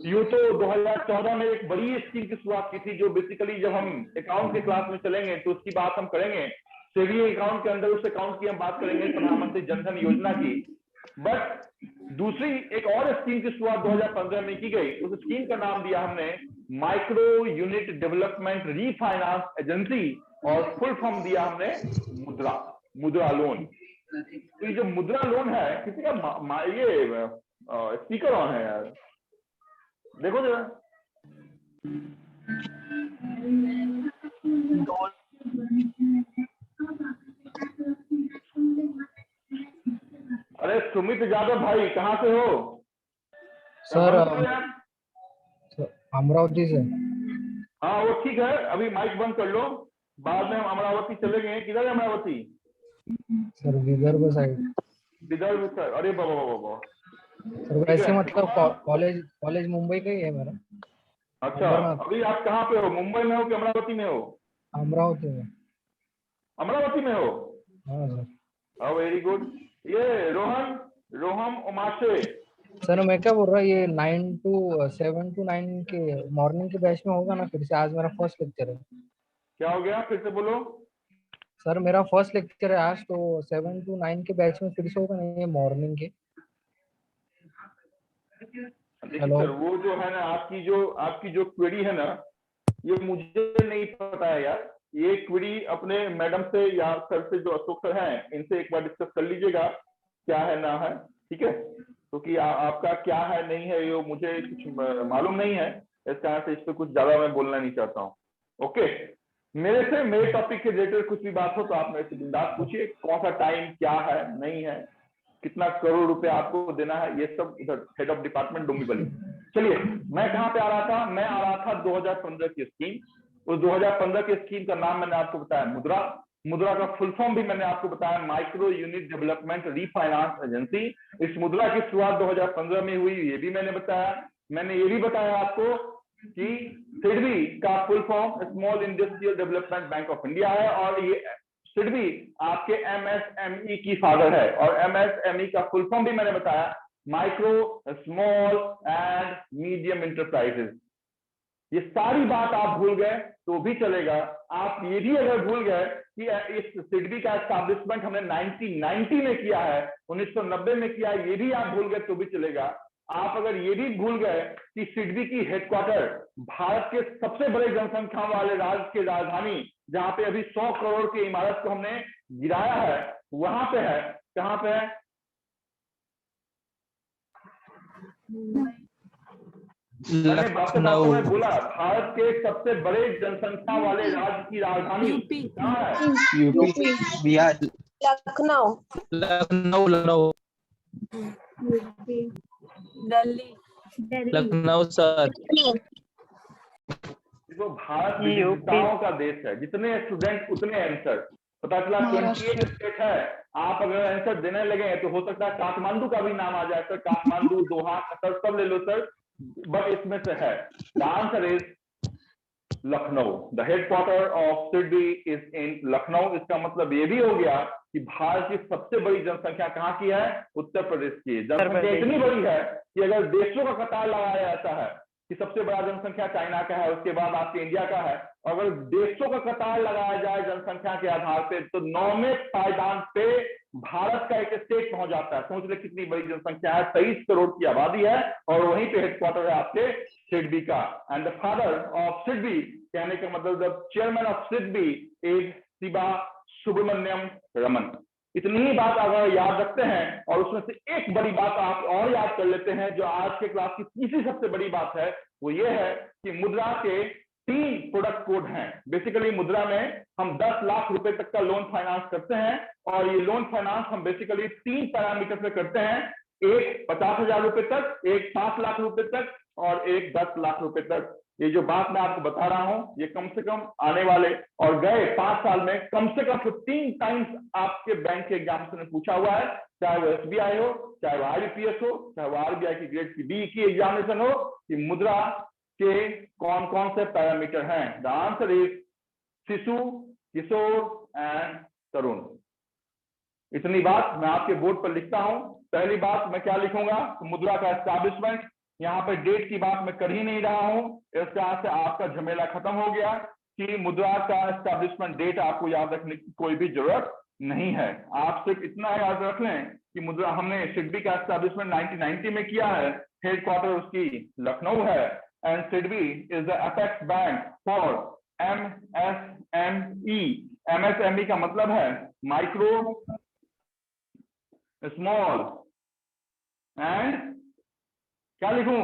S1: यूं तो 2014 में एक बड़ी स्कीम की शुरुआत की थी, जो बेसिकली जब हम अकाउंट के क्लास में चलेंगे तो उसकी बात हम करेंगे। सेविंग अकाउंट के अंदर उस अकाउंट की हम बात करेंगे, प्रधानमंत्री जनधन योजना की। बट दूसरी एक और स्कीम की शुरुआत 2015 में की गई। उस स्कीम का नाम दिया हमने micro unit development refinance agency, और फुल फॉर्म दिया हमने मुद्रा लोन। तो ये जो मुद्रा लोन है, किसी का ये स्पीकर ऑन है यार, देखो जरा। अरे सुमित यादव भाई, कहाँ से हो
S6: सर? अमरावती से।
S1: हाँ वो ठीक है, अभी माइक बंद कर लो, बाद में हम अमरावती चले गए। किधर है Amravati?
S6: Sir Vidarbha side.
S1: Vidarbha sir, अरे बाबा बाबा।
S6: सर वैसे मतलब कॉलेज मुंबई का ही है मेरा।
S1: अच्छा, अभी आप कहाँ पे हो? मुंबई में हो कि अमरावती में हो?
S6: अमरावती में।
S1: अमरावती में हो?
S6: हाँ सर।
S1: Very good. ये रोहन उमाशे।
S6: सर मैं क्या बोल रहा हूँ, ये 7 to 9 के मॉर्निंग के बैच में होगा ना? फिर से आज मेरा फर्स्ट लेक्चर है।
S1: क्या हो गया, फिर से बोलो।
S6: सर मेरा फर्स्ट लेक्चर है आज, तो 7 to 9 के बैच में फिर से होगा नहीं, ये मॉर्निंग के?
S1: देखिए सर, वो जो है ना, आपकी जो क्वेरी है ना, ये मुझे नहीं पता है यार। ये क्वेरी अपने मैडम से या सर से, जो अशोक सर हैं, इनसे एक बार डिस्कस कर लीजिएगा, क्या है ना है, ठीक है? क्योंकि आपका क्या है नहीं है ये मुझे कुछ मालूम नहीं है, इस कारण से इस पर कुछ ज्यादा मैं बोलना नहीं चाहता हूँ। ओके, मेरे टॉपिक के रिलेटेड कुछ भी बात हो तो आप मेरे से बिंदास पूछिए। कौन सा टाइम क्या है नहीं है, कितना करोड़ रुपए आपको देना है, ये सब उधर हेड ऑफ डिपार्टमेंट डोंबिवली। चलिए, मैं कहाँ पे आ रहा था? मैं आ रहा था 2015 की स्कीम। उस 2015 की स्कीम का नाम मैंने आपको बताया मुद्रा का फुल फॉर्म भी मैंने आपको बताया micro unit development refinance agency. इस मुद्रा की शुरुआत 2015 में हुई, ये भी मैंने बताया। मैंने ये भी बताया आपको कि सिडबी का full form small industrial development bank of India है, और ये सिडबी आपके MSME की फादर है। और MSME का फुल फॉर्म भी मैंने बताया micro, small and medium enterprises. ये सारी बात आप भूल गए तो भी चलेगा। आप ये भी अगर भूल गए कि इस सिडबी का एस्टैब्लिशमेंट हमने 1990 में किया है, 1990 में किया है, ये भी आप भूल गए तो भी चलेगा। आप अगर ये भी भूल गए कि सिडबी की हेडक्वार्टर भारत के सबसे बड़े जनसंख्या वाले राज्य की राजधानी, जहां पे अभी 100 करोड़ की इमारत को हमने गिराया है, वहां पे है। कहां पे है? मैंने बातों में बोला भारत के सबसे बड़े जनसंख्या वाले राज्य की राजधानी कहाँ है?
S6: UP, Bihar, Lucknow, Lucknow sir.
S1: तो भारत विविधताओं का देश है, जितने स्टूडेंट उतने आंसर। पता चला 28 स्टेट है, आप अगर आंसर देने लगे तो हो सकता है काठमांडू का भी नाम आ जाए सर। काठमांडू, दोहा, कतर सब ले लो सर, बट इसमें से है। The answer is Lucknow. The headquarter of SIDBI is in Lucknow. इसका मतलब ये भी हो गया कि भारत की सबसे बड़ी जनसंख्या कहाँ की है? उत्तर प्रदेश की। जनसंख्या इतनी बड़ी है कि अगर देशों का कतार लगाया जाता है कि सबसे बड़ा जनसंख्या चाइना का है, उसके बाद आपके इंडिया का है, अगर देशों का कतार लगाया जाए जनसंख्या के आधार पे, तो 9वें पायदान पे भारत का एक स्टेट पहुंच जाता है। सोच ले कितनी बड़ी जनसंख्या है, 23 करोड़ की आबादी है और वहीं पे हेडक्वार्टर है आपके सिडबी का। And the father of SIDBI, कहने का मतलब the chairman of SIDBI is Shiva Subramaniam Raman. इतनी ही बात अगर याद रखते हैं और उसमें से एक बड़ी बात आप और याद कर लेते हैं जो आज के क्लास की तीसरी सबसे बड़ी बात है, वो ये है कि मुद्रा के 3 प्रोडक्ट कोड हैं। बेसिकली मुद्रा में हम 10 लाख रुपए तक का लोन फाइनेंस करते हैं और ये लोन फाइनेंस हम बेसिकली 3 पैरामीटर पे करते हैं, एक 50,000 रुपए तक, एक 5 लाख रुपए तक और एक 10 लाख रुपए तक। ये जो बात मैं आपको बता रहा हूं ये कम से कम आने वाले और गए 5 साल में कम से कम 15 टाइम्स आपके बैंक के एग्जामिनेशन में पूछा हुआ है, चाहे वो SBI हो, चाहे वो IBPS हो, चाहे वो RBI की ग्रेड बी की एग्जामिनेशन हो, कि मुद्रा के कौन कौन से पैरामीटर हैं। द आंसर इज शिशु, किशोर एंड तरुण। इतनी बात मैं आपके बोर्ड पर लिखता हूं। पहली बात मैं क्या लिखूंगा, तो मुद्रा का एस्टैब्लिशमेंट। यहाँ पे डेट की बात मैं कर ही नहीं रहा हूं, इस तरह से आपका झमेला खत्म हो गया कि मुद्रा का एस्टैब्लिशमेंट डेट आपको याद रखने की कोई भी जरूरत नहीं है। आप सिर्फ इतना याद रख लें कि मुद्रा हमने सिडबी का एस्टैब्लिशमेंट 1990 में किया है, हेडक्वार्टर उसकी लखनऊ है and SIDBI is the apex bank for MSME। MSME का मतलब है माइक्रो, स्मॉल एंड क्या लिखूं,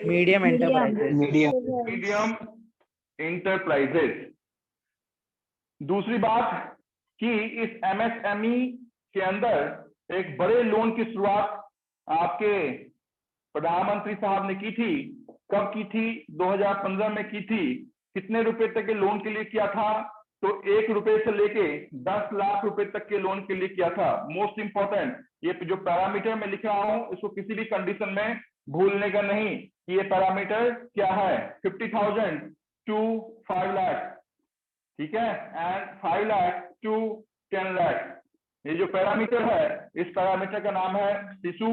S6: मीडियम एंटरप्राइजेस।
S1: Medium enterprises. दूसरी बात कि इस MSME के अंदर एक बड़े लोन की शुरुआत आपके प्रधानमंत्री साहब ने की थी। कब की थी, 2015 में की थी। कितने रुपए तक के लोन के लिए किया था, तो 1 रुपए से लेके 10 लाख रुपए तक के लोन के लिए किया था। मोस्ट इंपॉर्टेंट, ये जो पैरामीटर में लिख रहा हूं इसको किसी भी कंडीशन में भूलने का नहीं। ये पैरामीटर क्या है, 50,000 टू 5 लाख, ठीक है, एंड 5 लाख टू 10 लाख। ये जो पैरामीटर है इस पैरामीटर का नाम है शिशु।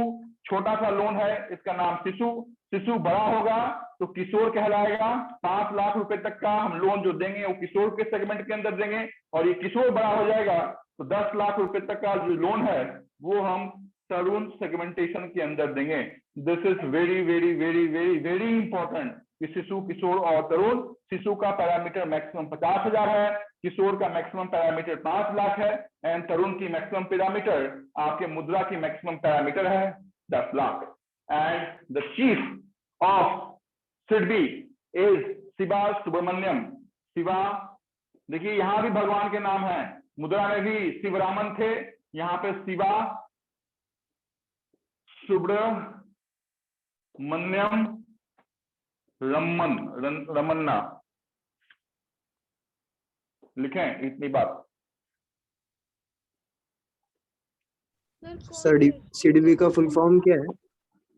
S1: छोटा सा लोन है इसका नाम शिशु। शिशु बड़ा होगा तो किशोर कहलाएगा। 5 लाख रुपए तक का हम लोन जो देंगे वो किशोर के सेगमेंट के अंदर देंगे और ये किशोर बड़ा हो जाएगा तो 10 लाख रुपए तक का जो लोन है वो हम तरुण सेगमेंटेशन के अंदर देंगे। This is very very very very very important कि शिशु, किशोर और तरुण। शिशु का पैरामीटर मैक्सिमम 50,000 है, किशोर का मैक्सिमम पैरामीटर 5 लाख है एंड तरुण की मैक्सिमम पैरामीटर आपके मुद्रा की मैक्सिमम पैरामीटर है 10 lakh. And the chief of SIDBI is Shiva Subramaniam. Shiva, देखिए यहां भी भगवान के नाम है, मुद्रा में भी शिवरामन थे, यहाँ पे शिवा सुब्रमण्यम रमन्ना लिखें, इतनी बात।
S10: सिडबी का फुल फॉर्म क्या है?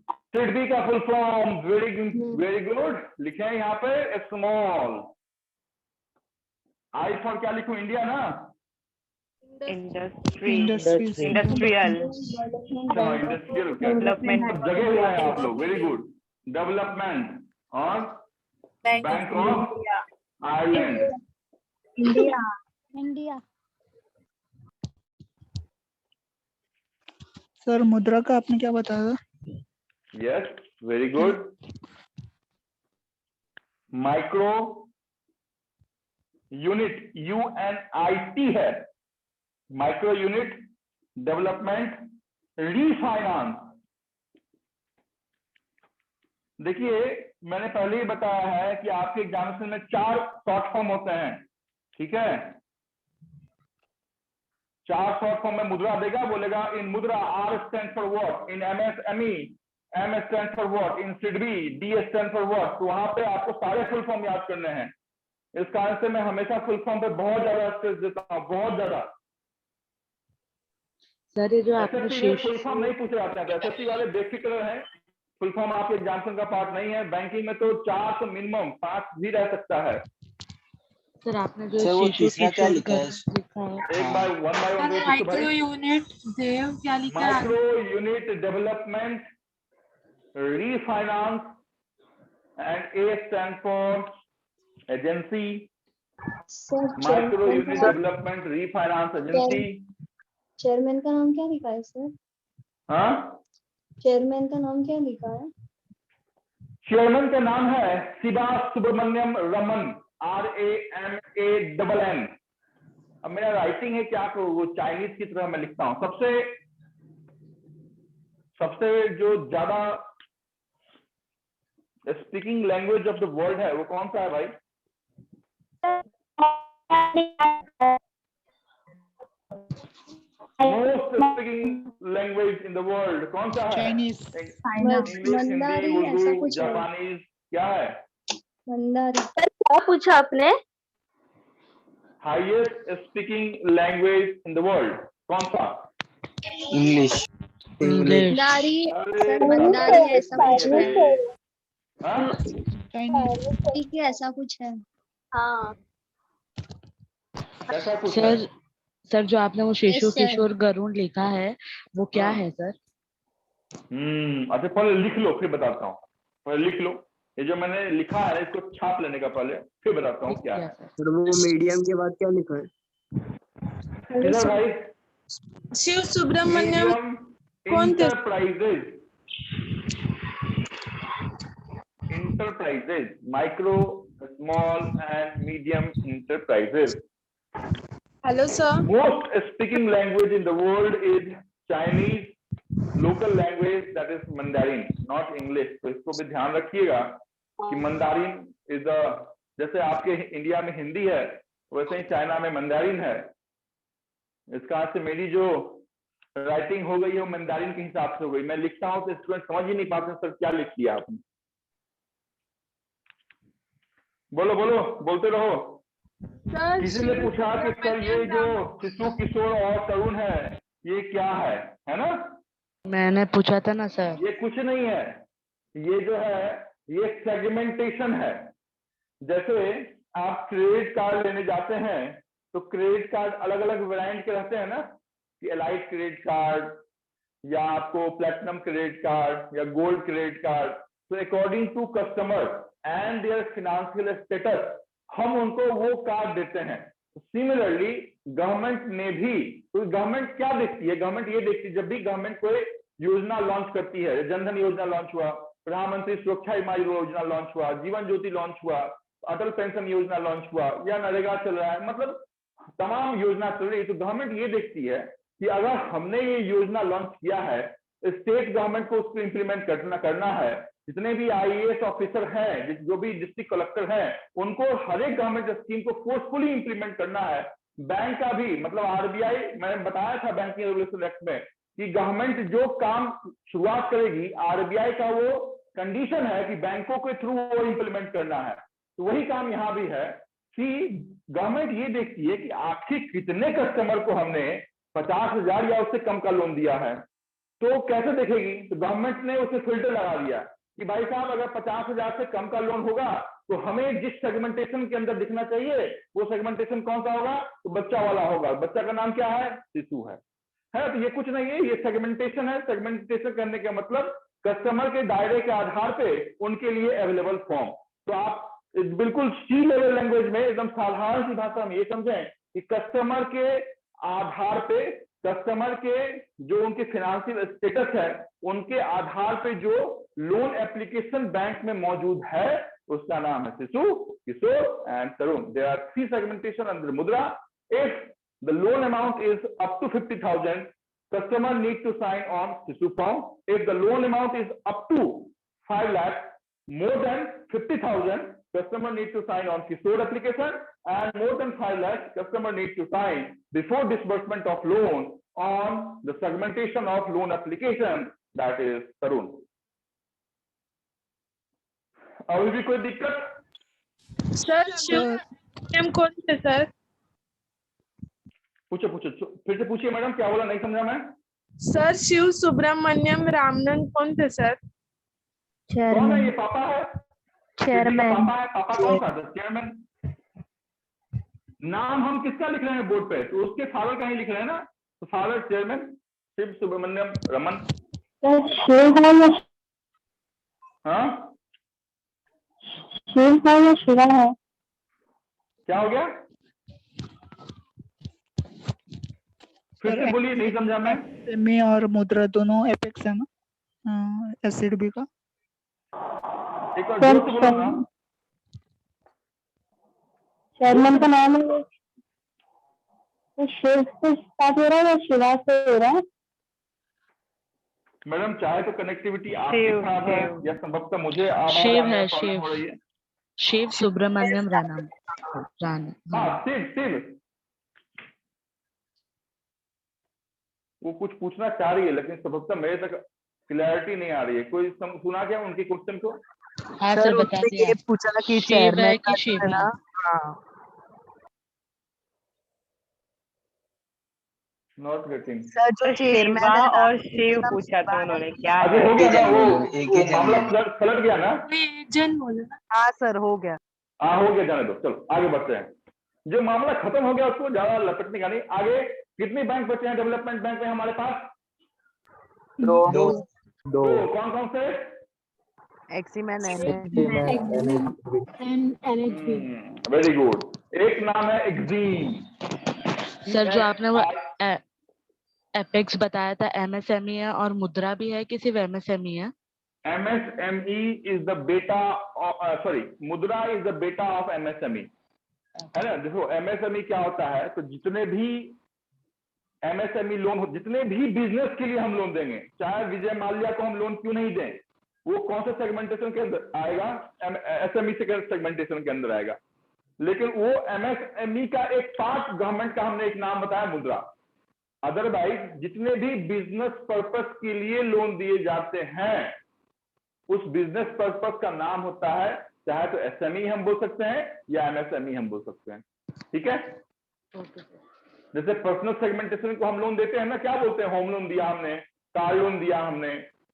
S1: सिडबी का फुल फॉर्म, वेरी गुड, लिखें यहाँ पे स्मॉल। आई फॉर क्या लिखूं, इंडिया ना,
S4: इंडस्ट्रियल
S1: डेवलपमेंट जगह हुआ है आप लोग, वेरी गुड। डेवलपमेंट और bank of Ireland,
S3: India.
S2: Sir मुद्रा का आपने क्या बताया?
S1: Yes, very good. Micro unit, UNIT है, माइक्रो यूनिट डेवलपमेंट रीफाइनेंस। देखिए मैंने पहले ही बताया है कि आपके एग्जामिनेशन में 4 शॉर्ट फॉर्म होते हैं, ठीक है। 4 शॉर्ट फॉर्म में मुद्रा देगा, बोलेगा इन मुद्रा R stand for what, in MSME M stand for what, in SIDBI D stand for what. तो वहां पे आपको सारे फुल फॉर्म याद करने हैं। इस कारण से मैं हमेशा फुल फॉर्म पे बहुत ज्यादा स्ट्रेस देता हूँ, बहुत ज्यादा।
S5: सर ये जो आपने
S1: फुल फॉर्म नहीं पूछे जाते हैं, SSC वाले बेफिक्र हैं, फुल फॉर्म आपके एग्जामिनेशन का पार्ट नहीं है। बैंकिंग में तो 4 तो मिनिमम 5 भी रह सकता है।
S5: सर आपने जो
S10: तीसरा क्या लिखा है?
S1: एक बाय वन
S8: माइक्रो यूनिट देव क्या लिखा है?
S1: Micro unit development refinance and A stand for agency, micro unit development refinance agency.
S7: Chairman का नाम क्या लिखा है सर?
S1: हाँ,
S7: चेयरमैन का नाम क्या लिखा है?
S1: चेयरमैन का नाम है शिवा सुब्रमण्यम रमन, RAMANN। अब मेरा राइटिंग है क्या, तो वो चाइनीज की तरह मैं लिखता हूँ। सबसे जो ज्यादा speaking language of the world है वो कौन सा है भाई? Most speaking language in the world कौन सा है?
S2: चाइनीज।
S1: इंग्लिश, हिंदी,
S7: मंदारी ऐसा
S1: उर्दू,
S7: कुछ है।
S1: जापानीज, क्या है?
S7: मंदारी।
S11: क्या पूछा आपने?
S1: Highest speaking language in the world कौन सा?
S10: इंग्लिश।
S5: इंग्लिश।
S7: मंदारी
S1: अरे
S7: सर, मंदारी
S1: यार,
S7: ऐसा कुछ है।
S1: हाँ?
S2: चाइनीज।
S7: ठीक है, ऐसा कुछ है।
S11: हाँ
S1: ऐसा कुछ है।
S5: सर जो आपने वो शिशु
S7: Yes, sir.
S5: किशोर गरुण लिखा है वो क्या
S1: हाँ।
S5: है सर?
S1: अच्छा पहले लिख लो फिर बताता हूँ। पहले लिख लो, ये जो मैंने लिखा है इसको छाप लेने का पहले, फिर बताता हूँ क्या है।
S10: सर वो मीडियम के बाद क्या लिखा है?
S1: किधर भाई?
S8: शिव सुब्रमण्यम
S1: मीडियम
S8: कौन थे?
S1: Enterprises, micro, small and medium enterprises.
S8: Hello sir.
S1: Most speaking language in the world is Chinese, local language that is Mandarin, not English। तो इसको भी ध्यान रखिएगा कि मंदारिन इज जैसे आपके इंडिया में हिंदी है वैसे ही चाइना में मंदारिन है। इसका से मेरी जो राइटिंग हो गई है वो मंदारिन के हिसाब से हो गई। मैं लिखता हूँ तो स्टूडेंट समझ ही नहीं पाते सर क्या लिख दिया आपने। बोलो बोलो, बोलते रहो। किसी ने पूछा कि सर ये जो शिशु किशोर और तरुण है ये क्या है ना?
S5: मैंने पूछा था ना सर।
S1: ये कुछ नहीं है, ये जो है ये सेगमेंटेशन है। जैसे आप क्रेडिट कार्ड लेने जाते हैं तो क्रेडिट कार्ड अलग अलग वेरिएंट के रहते हैं ना, कि एलाइट क्रेडिट कार्ड या आपको प्लेटिनम क्रेडिट कार्ड या गोल्ड क्रेडिट कार्ड। तो according to customer and their financial status हम उनको वो कार्ड देते हैं। सिमिलरली गवर्नमेंट ने भी, तो गवर्नमेंट क्या देखती है? गवर्नमेंट ये देखती है जब भी गवर्नमेंट कोई योजना लॉन्च करती है, जनधन योजना लॉन्च हुआ, प्रधानमंत्री सुरक्षा बीमा योजना लॉन्च हुआ, जीवन ज्योति लॉन्च हुआ, अटल पेंशन योजना लॉन्च हुआ या नरेगा चल रहा है, मतलब तमाम योजना चल रही है। तो गवर्नमेंट ये देखती है कि अगर हमने ये योजना लॉन्च किया है, स्टेट गवर्नमेंट को उसको इम्प्लीमेंट करना है। जितने भी IAS ऑफिसर हैं, जो भी डिस्ट्रिक्ट कलेक्टर हैं, उनको हर एक गवर्नमेंट स्कीम को फोर्सफुली इंप्लीमेंट करना है। बैंक का भी, मतलब RBI, मैंने बताया था बैंकिंग रेगुलेशन एक्ट में कि गवर्नमेंट जो काम शुरुआत करेगी, RBI का वो कंडीशन है कि बैंकों के थ्रू वो इंप्लीमेंट करना है। तो वही काम यहाँ भी है कि गवर्नमेंट ये देखती है कि आखिर कितने कस्टमर को हमने 50,000 या उससे कम का लोन दिया है। तो कैसे देखेगी? तो गवर्नमेंट ने उसे फिल्टर लगा दिया कि भाई साहब अगर 50,000 से कम का लोन होगा तो हमें जिस सेगमेंटेशन के अंदर दिखना चाहिए वो सेगमेंटेशन कौन सा होगा? तो बच्चा वाला होगा। बच्चा का नाम क्या है? शिशु है। तो ये कुछ नहीं है, ये सेगमेंटेशन है। सेगमेंटेशन करने का मतलब कस्टमर के दायरे के आधार पे उनके लिए अवेलेबल फॉर्म। तो आप बिल्कुल सी लेवल लैंग्वेज में एकदम साधारण सी भाषा में ये समझें कि कस्टमर के आधार पे, कस्टमर के जो उनके फाइनेंशियल स्टेटस है उनके आधार पे जो लोन एप्लीकेशन बैंक में मौजूद है उसका नाम है Shishu, Kishor and Tarun. There are 3 segmentation under Mudra. If the loan amount is up to 50,000, customer need to sign on शिशु form. If the loan amount is up to 5 lakh, more than 50,000, customer need to sign on Kishore application, and more than 5 lakh, customer need to sign before disbursement of loan on the segmentation of loan application, that is Tarun. अभी भी कोई दिक्कत?
S8: सर शिव कौन थे सर?
S1: पूछो फिर से पूछिए मैडम, क्या बोला? नहीं समझा मैं।
S8: सर शिव सुब्रमण्यम रामनंद कौन थे सर?
S1: कौन है ये? पापा है?
S11: चेयरमैन।
S1: पापा है? पापा कौन सा? चेयरमैन। नाम हम किसका लिख रहे हैं बोर्ड पे? तो उसके फादर का ही लिख रहे हैं ना। तो फादर चेयरमैन शिव सुब्रमण्यम रमन। हाँ
S11: शिवा है।
S1: क्या हो गया? फिर से बोलिए, नहीं समझा मैं।
S2: एमएसएमई और मुद्रा दोनों एपेक्स है ना एससीडबी का?
S1: एक बार जोर से बोलो ना।
S11: चेयरमैन का नाम है तो शिव से स्टार्ट हो रहा है या शिवा से हो रहा है?
S1: मैडम चाहे तो कनेक्टिविटी आपकी
S4: शिव,
S1: खराब है
S4: शिव।
S1: या संभवतः मुझे आवाज
S5: शिव
S1: आने
S5: है,
S1: में प्रॉब्लम
S5: शिव।
S1: हो रही है।
S5: शिव सुब्रमण्यम राणा।
S1: हाँ शिव वो कुछ पूछना चाह रही है, लेकिन संभवतः मेरे तक क्लैरिटी नहीं आ रही है। कोई सुना क्या उनके क्वेश्चन को?
S5: हाँ सर, बता दिया।
S6: ये पूछा कि
S5: शिव है
S6: चेयरमैन
S5: कि
S6: का
S5: शिवी?
S6: है ना, हाँ
S1: नॉट गेटिंग।
S6: सर जो चेयरमैन
S4: शिवा
S6: है ना,
S4: और शिव पूछा था उन्होंने, क्या
S1: अभी
S4: है?
S1: हो गया ना वो मामला पलट गया ना?
S8: कोई एक जन बोलो ना।
S6: हाँ सर हो गया।
S1: हाँ हो गया, जाने दो, चलो आगे बढ़ते हैं। जो मामला खत्म हो गया उसको ज्यादा लपटने का नहीं। आगे कितने बैंक बचे हैं डेवलपमेंट बैंक में हमारे पास?
S6: दो
S1: तो कौन कौन से?
S6: Exim and
S1: very good. एक नाम है एग्जीम।
S5: सर जो आपने वो एपेक्स बताया था, एमएसएमई है और मुद्रा भी है कि सिर्फ एमएसएमई है?
S1: MSME इज द बेटा, सॉरी मुद्रा इज द बेटा ऑफ MSME, है ना। देखो MSME क्या होता है, तो जितने भी MSME लोन, जितने भी बिजनेस के लिए हम लोन देंगे, चाहे विजय माल्या को हम लोन क्यों नहीं दें, वो कौन से सेगमेंटेशन के अंदर आएगा? SME सेगमेंटेशन के अंदर आएगा। लेकिन वो MSME का एक पार्ट गवर्नमेंट का हमने एक नाम बताया, मुद्रा। अदरवाइज जितने भी बिजनेस पर्पस के लिए लोन दिए जाते हैं, उस बिजनेस पर्पस का नाम होता है, चाहे तो SME हम बोल सकते हैं या MSME हम बोल सकते हैं। ठीक है। जैसे पर्सनल सेगमेंटेशन को हम लोन देते हैं ना, क्या बोलते हैं? होम लोन दिया हमने, कार लोन दिया हमने,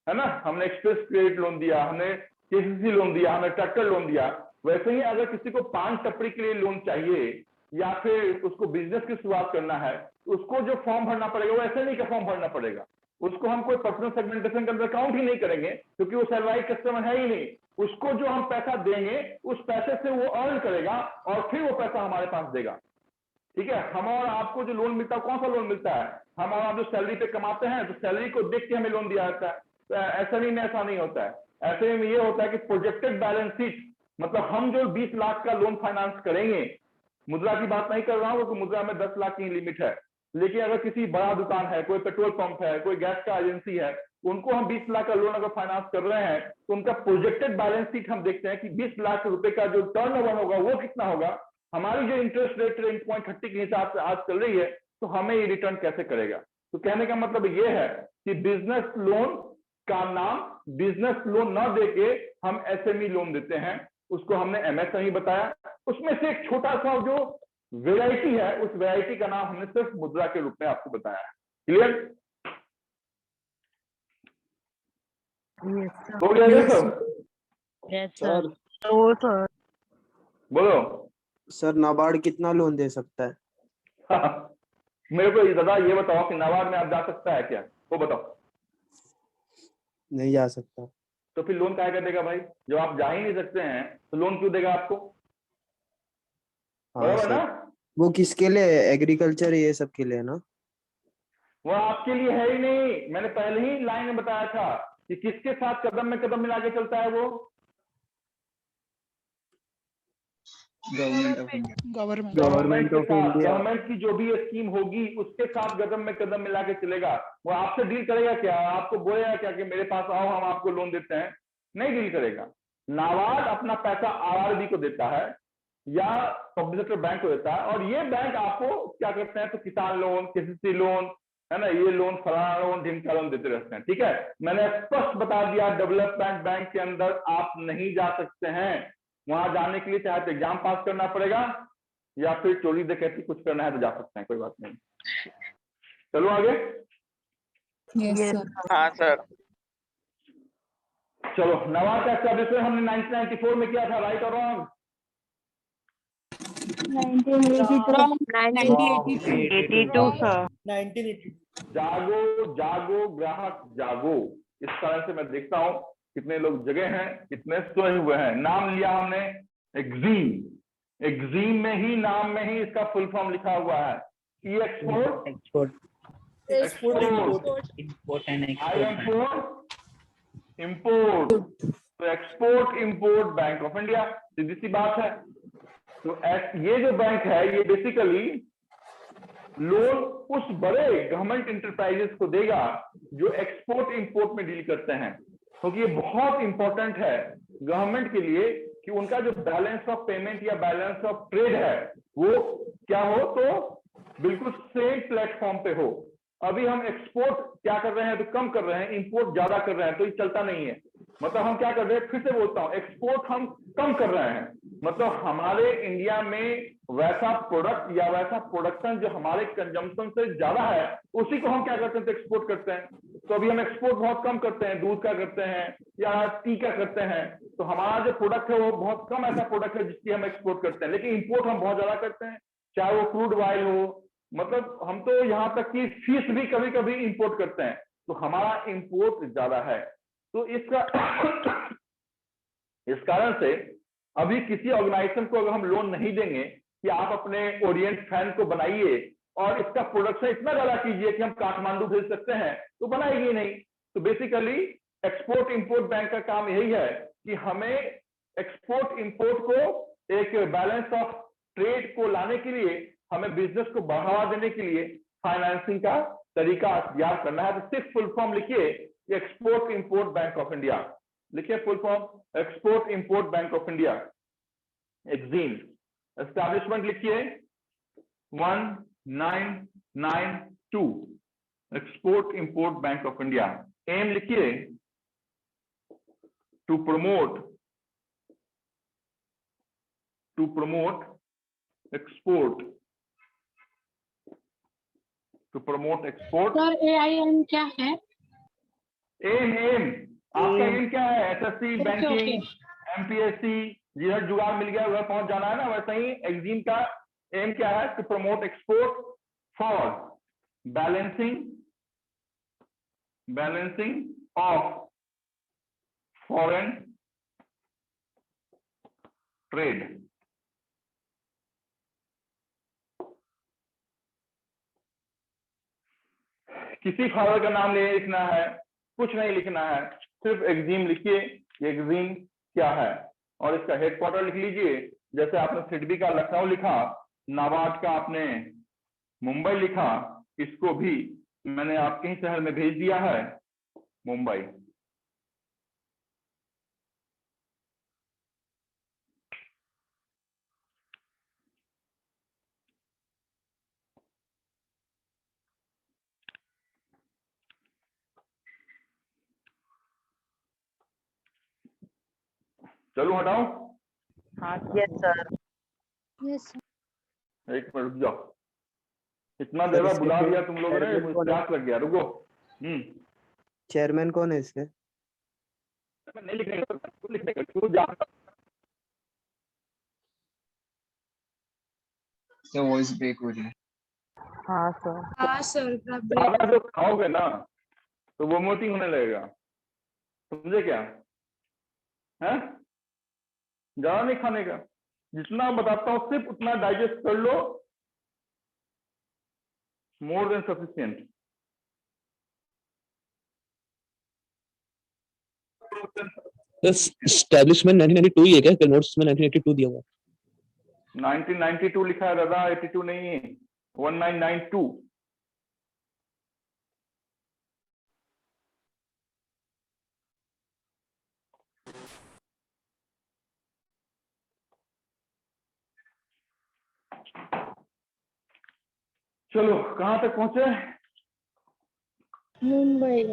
S1: है ना, हमने एक्सप्रेस क्रेडिट लोन दिया, हमने KCC लोन दिया, हमने ट्रैक्टर लोन दिया। वैसे ही अगर किसी को पान टपरी के लिए लोन चाहिए या फिर उसको बिजनेस की शुरुआत करना है, तो उसको जो फॉर्म भरना पड़ेगा वो SME का फॉर्म भरना पड़ेगा। उसको हम कोई पर्सनल सेगमेंटेशन के अंदर काउंट ही नहीं करेंगे, क्योंकि वो सैलराइड कस्टमर है ही नहीं। उसको जो हम पैसा देंगे, उस पैसे से वो अर्न करेगा और फिर वो पैसा हमारे पास देगा। ठीक है। हम और आपको जो लोन मिलता है, कौन सा लोन मिलता है? हम और आप जो सैलरी पे कमाते हैं, तो सैलरी को देख के हमें लोन दिया जाता है। तो SME में ऐसा नहीं होता है। SME में ये होता है कि प्रोजेक्टेड बैलेंस शीट, मतलब हम जो 20 लाख का लोन फाइनेंस करेंगे, मुद्रा की बात नहीं कर रहा हूं क्योंकि मुद्रा में 10 लाख की लिमिट है, लेकिन अगर किसी बड़ा दुकान है, कोई पेट्रोल पंप है, कोई गैस का एजेंसी है, उनको हम 20 लाख का लोन अगर फाइनेंस कर रहे हैं, तो उनका प्रोजेक्टेड बैलेंस शीट हम देखते हैं कि 20 लाख रुपए का जो टर्नओवर होगा वो कितना होगा। हमारी जो इंटरेस्ट रेट 3.30 के हिसाब से आज चल रही है, तो हमें ये रिटर्न कैसे करेगा। तो कहने का मतलब ये है कि बिजनेस लोन का नाम बिजनेस लोन न देके हम SME लोन देते हैं, उसको हमने MSME बताया। उसमें से एक छोटा सा जो वेराइटी है, उस वेराइटी का नाम हमने सिर्फ मुद्रा के रूप में आपको बताया है। क्लियर हो गया ये सब?
S5: Yes sir.
S6: सर
S1: बोलो।
S10: सर नाबार्ड कितना लोन दे सकता है?
S1: मेरे को दादा ये बताओ कि नाबार्ड में आप जा सकता है क्या? वो बताओ।
S10: नहीं जा सकता।
S1: तो फिर लोन क्या देगा भाई? जब आप जा ही नहीं सकते हैं तो लोन क्यों देगा आपको?
S10: हाँ
S1: बराबर
S10: सर,
S1: ना?
S10: वो किसके लिए? एग्रीकल्चर ये सब के लिए ना?
S1: वो आपके लिए है ही नहीं। मैंने पहले ही लाइन में बताया था कि किसके साथ कदम में कदम मिला के चलता है वो?
S10: Government of India.
S2: Government
S10: of India.
S1: Government की जो भी स्कीम होगी उसके साथ कदम में कदम मिला के चलेगा। वो आपसे डील करेगा क्या? आपको बोलेगा क्या कि मेरे पास आओ हम आपको लोन देते हैं? नहीं डील करेगा। नाबार्ड अपना पैसा RRB को देता है या पब्लिक सेक्टर बैंक को देता है, और ये बैंक आपको क्या करते हैं, तो किसान लोन, KCC लोन, है ना, ये लोन, फलाना लोन, ढिमका लोन देते रहते हैं। ठीक है। मैंने स्पष्ट बता दिया, डेवलपमेंट बैंक के अंदर आप नहीं जा सकते हैं। वहां जाने के लिए चाहे तो एग्जाम पास करना पड़ेगा या फिर चोरी डकैती कुछ करना है तो जा सकते हैं, कोई बात नहीं। चलो आगे।
S4: हाँ सर।
S1: चलो, नाबार्ड का एस्टैब्लिशमेंट हमने 1994 में किया था, राइट और रॉन्ग?
S4: 82 सर।
S1: जागो जागो ग्राहक जागो, इस तरह से मैं देखता हूं कितने लोग जगे हैं, कितने सोए हुए हैं। नाम लिया हमने एग्जीम में ही, नाम में ही इसका फुल फॉर्म लिखा हुआ है, export Export.
S2: Import and
S1: I
S2: export.
S1: am for import. तो export import bank of India, सीधी सी बात है। तो ये जो बैंक है ये बेसिकली लोन उस बड़े गवर्नमेंट इंटरप्राइजेस को देगा जो एक्सपोर्ट इंपोर्ट में डील करते हैं, क्योंकि ये बहुत इंपॉर्टेंट है गवर्नमेंट के लिए कि उनका जो बैलेंस ऑफ पेमेंट या बैलेंस ऑफ ट्रेड है वो क्या हो, तो बिल्कुल सेम प्लेटफॉर्म पे हो। अभी हम एक्सपोर्ट क्या कर रहे हैं तो कम कर रहे हैं, इंपोर्ट ज्यादा कर रहे हैं, तो ये चलता नहीं है। मतलब हम क्या कर रहे हैं, फिर से बोलता हूं, एक्सपोर्ट हम कम कर रहे हैं, मतलब हमारे इंडिया में वैसा प्रोडक्ट या वैसा प्रोडक्शन जो हमारे कंजम्पशन से ज्यादा है उसी को हम क्या करते हैं, तो एक्सपोर्ट करते हैं। तो अभी हम एक्सपोर्ट बहुत कम करते हैं, दूध का करते हैं या टी का करते हैं, तो हमारा जो प्रोडक्ट है वो बहुत कम ऐसा प्रोडक्ट है जिसकी हम एक्सपोर्ट करते हैं, लेकिन इंपोर्ट हम बहुत ज्यादा करते हैं, चाहे वो क्रूड ऑयल हो, मतलब हम तो यहाँ तक कि फिश भी कभी कभी इंपोर्ट करते हैं, तो हमारा इंपोर्ट ज्यादा है। तो इसका इस कारण से अभी किसी ऑर्गेनाइजेशन को अगर हम लोन नहीं देंगे कि आप अपने ओरिएंट फैन को बनाइए और इसका प्रोडक्शन इतना ज्यादा कीजिए कि हम काठमांडू भेज सकते हैं, तो बनाएगी नहीं। तो बेसिकली एक्सपोर्ट इंपोर्ट बैंक का काम यही है कि हमें एक्सपोर्ट इंपोर्ट को एक बैलेंस ऑफ ट्रेड को लाने के लिए, हमें बिजनेस को बढ़ावा देने के लिए फाइनेंसिंग का तरीका अख्तियार करना है। तो सिर्फ फुल फॉर्म लिखिए, export import bank of India, लिखिए full form export import bank of India, EXIM. Establishment लिखिए 1992, export import bank of India. Aim लिखिए to promote export, to promote export.
S3: Sir AIM क्या है?
S1: एम आपका एम क्या है? एसएससी, बैंकिंग, एमपीएससी, जिधर जुगाड़ मिल गया उधर पहुंच जाना है ना, वैसा ही एक्सिम का एम क्या है? To promote export for balancing of foreign trade. किसी फादर का नाम नहीं लिखना है, कुछ नहीं लिखना है, सिर्फ एक्सिम लिखिए। ये एक्सिम क्या है और इसका हेडक्वार्टर लिख लीजिए। जैसे आपने सिडबी का लखनऊ लिखा, नाबार्ड का आपने मुंबई लिखा, इसको भी मैंने आपके ही शहर में भेज दिया है, मुंबई। चलो हटाओ।
S4: हाँ यस सर।
S7: यस
S1: एक मिनट रुक जाओ, इतना देर बाद बुला दिया तुम लोगों ने, मुझे प्यास लग गया, रुको।
S10: चेयरमैन कौन है इसके?
S1: नहीं लिखने तू जा।
S6: वॉइस ब्रेक हो रही है।
S4: हाँ सर।
S8: हाँ सर।
S1: ज्यादा जो खाओगे ना तो वो मोटिंग होने लगेगा, समझे क्या है? ज्यादा नहीं खाने का, जितना बताता हूँ सिर्फ उतना डाइजेस्ट कर लो, मोर देन सफिशिएंट।
S9: एस्टैब्लिशमेंट 1992 ही है क्या? नोट्स में 1982 दिया हुआ।
S1: 1992 लिखा है दादा, 82 नहीं है, 1992। चलो कहां तक पहुंचे?
S7: मुंबई।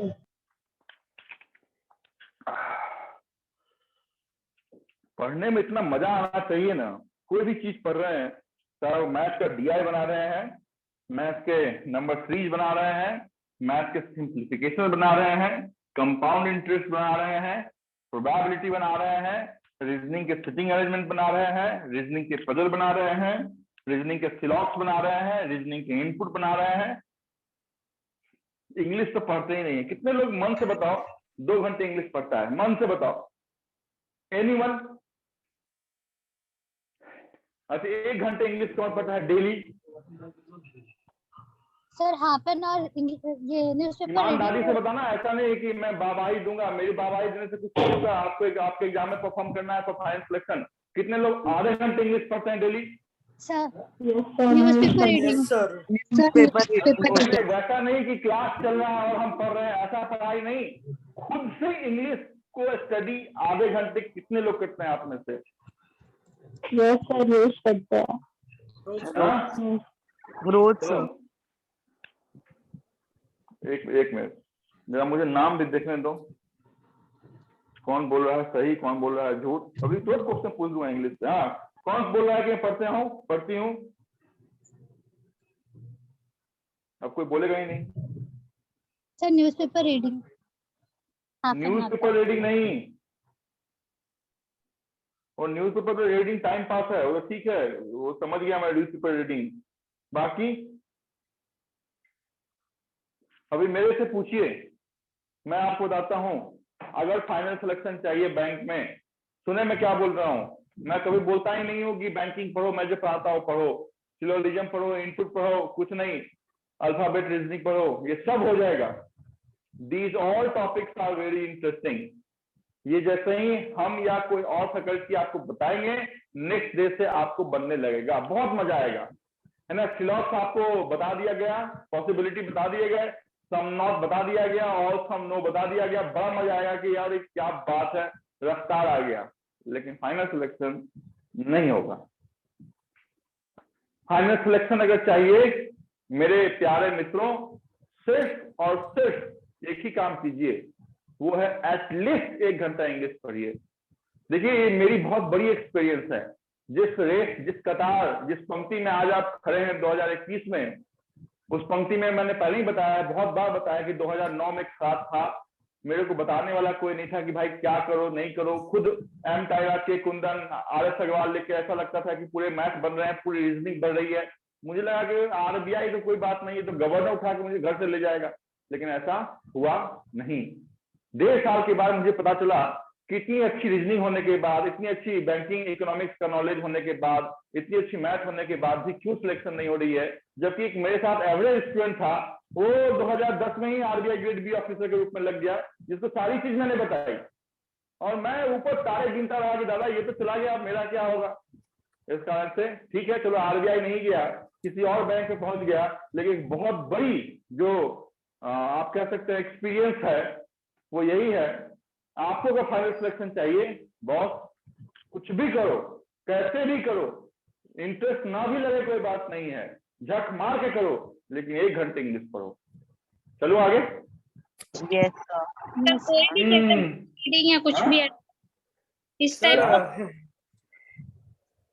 S1: पढ़ने में इतना मजा आना चाहिए ना, कोई भी चीज पढ़ रहे हैं, चाहे मैथ का डीआई बना रहे हैं, मैथ के नंबर सीरीज बना रहे हैं, मैथ के सिंप्लीफिकेशन बना रहे हैं, कंपाउंड इंटरेस्ट बना रहे हैं, प्रोबेबिलिटी बना रहे हैं, रीजनिंग के सिटिंग अरेंजमेंट बना रहे हैं, रीजनिंग के पजल बना रहे हैं, रीजनिंग के सिलॉक्स बना रहे हैं, रीजनिंग के इनपुट बना रहे हैं। इंग्लिश तो पढ़ते ही नहीं है। कितने लोग मन से बताओ 2 घंटे इंग्लिश पढ़ता है? मन से बताओ, एनीवन? अच्छा 1 घंटे इंग्लिश कौन पढ़ता है daily?
S3: Sir half an hour ये न्यूज़पेपर
S1: ईमानदारी से बताना, ऐसा नहीं कि मैं वाहवाही दूंगा, मेरी वाहवाही देने से कुछ नहीं होगा। आपके एग्जाम में परफॉर्म करना है फॉर फाइनल सिलेक्शन। कितने लोग आधे घंटे इंग्लिश पढ़ते हैं daily?
S3: Sir newspaper reading sir newspaper
S1: वैसा नहीं कि क्लास चल रहा है और हम पढ़ रहे हैं, ऐसा पढ़ाई नहीं। खुद से इंग्लिश को स्टडी आधे घंटे कितने लोग करते हैं आप में से?
S11: रोज करते हैं।
S4: Growth sir.
S1: एक मिनट जरा मुझे नाम भी देखने दो, कौन बोल रहा है सही, कौन बोल रहा है झूठ। अभी तो क्वेश्चन पूछ दूंगा इंग्लिश से। हाँ, कौन बोल रहा है कि मैं पढ़ती हूँ? अब कोई बोलेगा ही नहीं।
S3: Sir newspaper reading.
S1: Newspaper reading नहीं, और न्यूज़पेपर तो रीडिंग टाइम पास है, वो ठीक है, वो समझ गया मैं न्यूज़पेपर रीडिंग। बाकी अभी मेरे से पूछिए, मैं आपको बताता हूं। अगर फाइनल सिलेक्शन चाहिए बैंक में, सुने मैं क्या बोल रहा हूं। मैं कभी बोलता ही नहीं हूं कि बैंकिंग पढ़ो, मैं जो पढ़ाता हूं पढ़ो, सिलोजिज्म पढ़ो, इनपुट पढ़ो, कुछ नहीं, अल्फाबेट रीजनिंग पढ़ो, ये सब हो जाएगा। These all topics are very interesting. ये जैसे ही हम या कोई और फैकल्टी आपको बताएंगे, नेक्स्ट डे से आपको बनने लगेगा, बहुत मजा आएगा, है ना। सिलॉक्स आपको बता दिया गया, पॉसिबिलिटी बता दिए गए, सम नॉट बता दिया गया और सम नो बता दिया गया। बड़ा मजा आएगा कि यार एक क्या बात है, रफ्तार आ गया। लेकिन फाइनल सिलेक्शन नहीं होगा। फाइनल सिलेक्शन अगर चाहिए मेरे प्यारे मित्रों, सिर्फ और सिर्फ एक ही काम कीजिए, वो है एटलीस्ट 1 घंटा इंग्लिश पढ़िए। देखिए ये मेरी बहुत बड़ी एक्सपीरियंस है। जिस रेट, जिस कतार, जिस पंक्ति में आज आप खड़े हैं 2021 में, उस पंक्ति में मैंने पहले ही बताया, बहुत बार बताया कि 2009 में खराब था। मेरे को बताने वाला कोई नहीं था कि भाई क्या करो नहीं करो। खुद एम टायरा, के कुंदन, RS अग्रवाल लिख के ऐसा लगता था कि पूरे मैथ बन रहे हैं, पूरी रीजनिंग बढ़ रही है। मुझे लगा कि RBI तो कोई बात नहीं है, तो गवर्नर उठा के मुझे घर से ले जाएगा, लेकिन ऐसा हुआ नहीं। 1.5 साल के बाद मुझे पता चला कि इतनी अच्छी रीजनिंग होने के बाद, इतनी अच्छी बैंकिंग इकोनॉमिक्स का नॉलेज होने के बाद, इतनी अच्छी मैथ होने के बाद भी क्यों सिलेक्शन नहीं हो रही है। जबकि एक मेरे साथ एवरेज स्टूडेंट था, वो 2010 में ही RBI ग्रेड बी ऑफिसर के रूप में लग गया, जिसको सारी चीज मैंने बताई, और मैं ऊपर तारे गिनता रहा कि दादा ये तो चला गया, अब मेरा क्या होगा। इस कारण से ठीक है, चलो RBI नहीं गया, किसी और बैंक में पहुंच गया, लेकिन बहुत बड़ी जो आप कह सकते हैं एक्सपीरियंस है, वो यही है। आपको अगर फाइनल सिलेक्शन चाहिए, बॉस कुछ भी करो, कैसे भी करो, इंटरेस्ट ना भी लगे कोई बात नहीं है, झक मार के करो, लेकिन 1 घंटे इंग्लिश पढ़ो। चलो आगे।
S4: Yes sir.
S3: रीडिंग या कुछ भी इस टाइप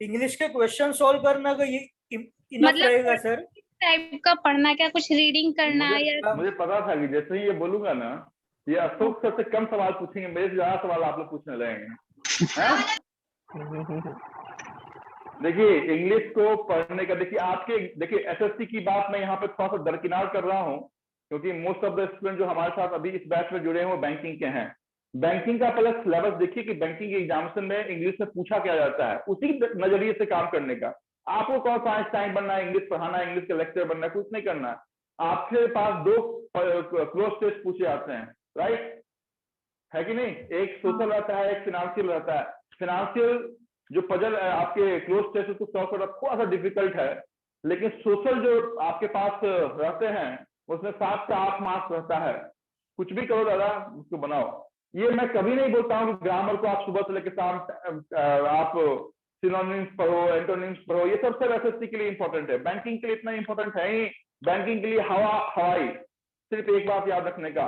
S12: इंग्लिश के क्वेश्चन सॉल्व करना का ये इनफ रहेगा सर?
S3: टाइप का पढ़ना, क्या कुछ रीडिंग करना या
S1: मुझे पता था कि जैसे ही ये बोलूंगा ना, ये अशोक सबसे कम सवाल पूछेंगे, मेरे से ज्यादा सवाल आप लोग पूछने लगेंगे। देखिए इंग्लिश को पढ़ने का, देखिए SSC की बात मैं यहाँ पे थोड़ा सा दरकिनार कर रहा हूँ, क्योंकि मोस्ट ऑफ द स्टूडेंट जो हमारे साथ अभी इस बैच में जुड़े हैं वो बैंकिंग के हैं। बैंकिंग का पहले सिलेबस देखिए कि बैंकिंग के एग्जामिनेशन में इंग्लिश में पूछा क्या जाता है, उसी नजरिए से काम करने का। आपको कौन सा आइंस्टाइन बनना है, इंग्लिश पढ़ाना है, इंग्लिश के लेक्चर बनना है, कुछ नहीं करना है। आपके पास 2 क्लोज टेस्ट पूछे जाते हैं, राइट है कि नहीं। एक सोशल रहता है, एक फिनेंशियल रहता है। फिनेंशियल जो पजल आपके क्लोज टेस्ट उसको सॉल्व करना थोड़ा सा डिफिकल्ट है, लेकिन सोशल जो आपके पास रहते हैं उसमें 7 से 8 मार्क्स रहता है। कुछ भी करो दादा, उसको बनाओ। ये मैं कभी नहीं बोलता हूँ कि ग्रामर को आप सुबह से लेकर शाम आप सिनोनिम्स पढ़ो, एंटोनिम्स पढ़ो, ये सब SSC के लिए इंपॉर्टेंट है, बैंकिंग के लिए इतना इंपॉर्टेंट है ही। बैंकिंग के लिए हवाई सिर्फ एक बात याद रखने का।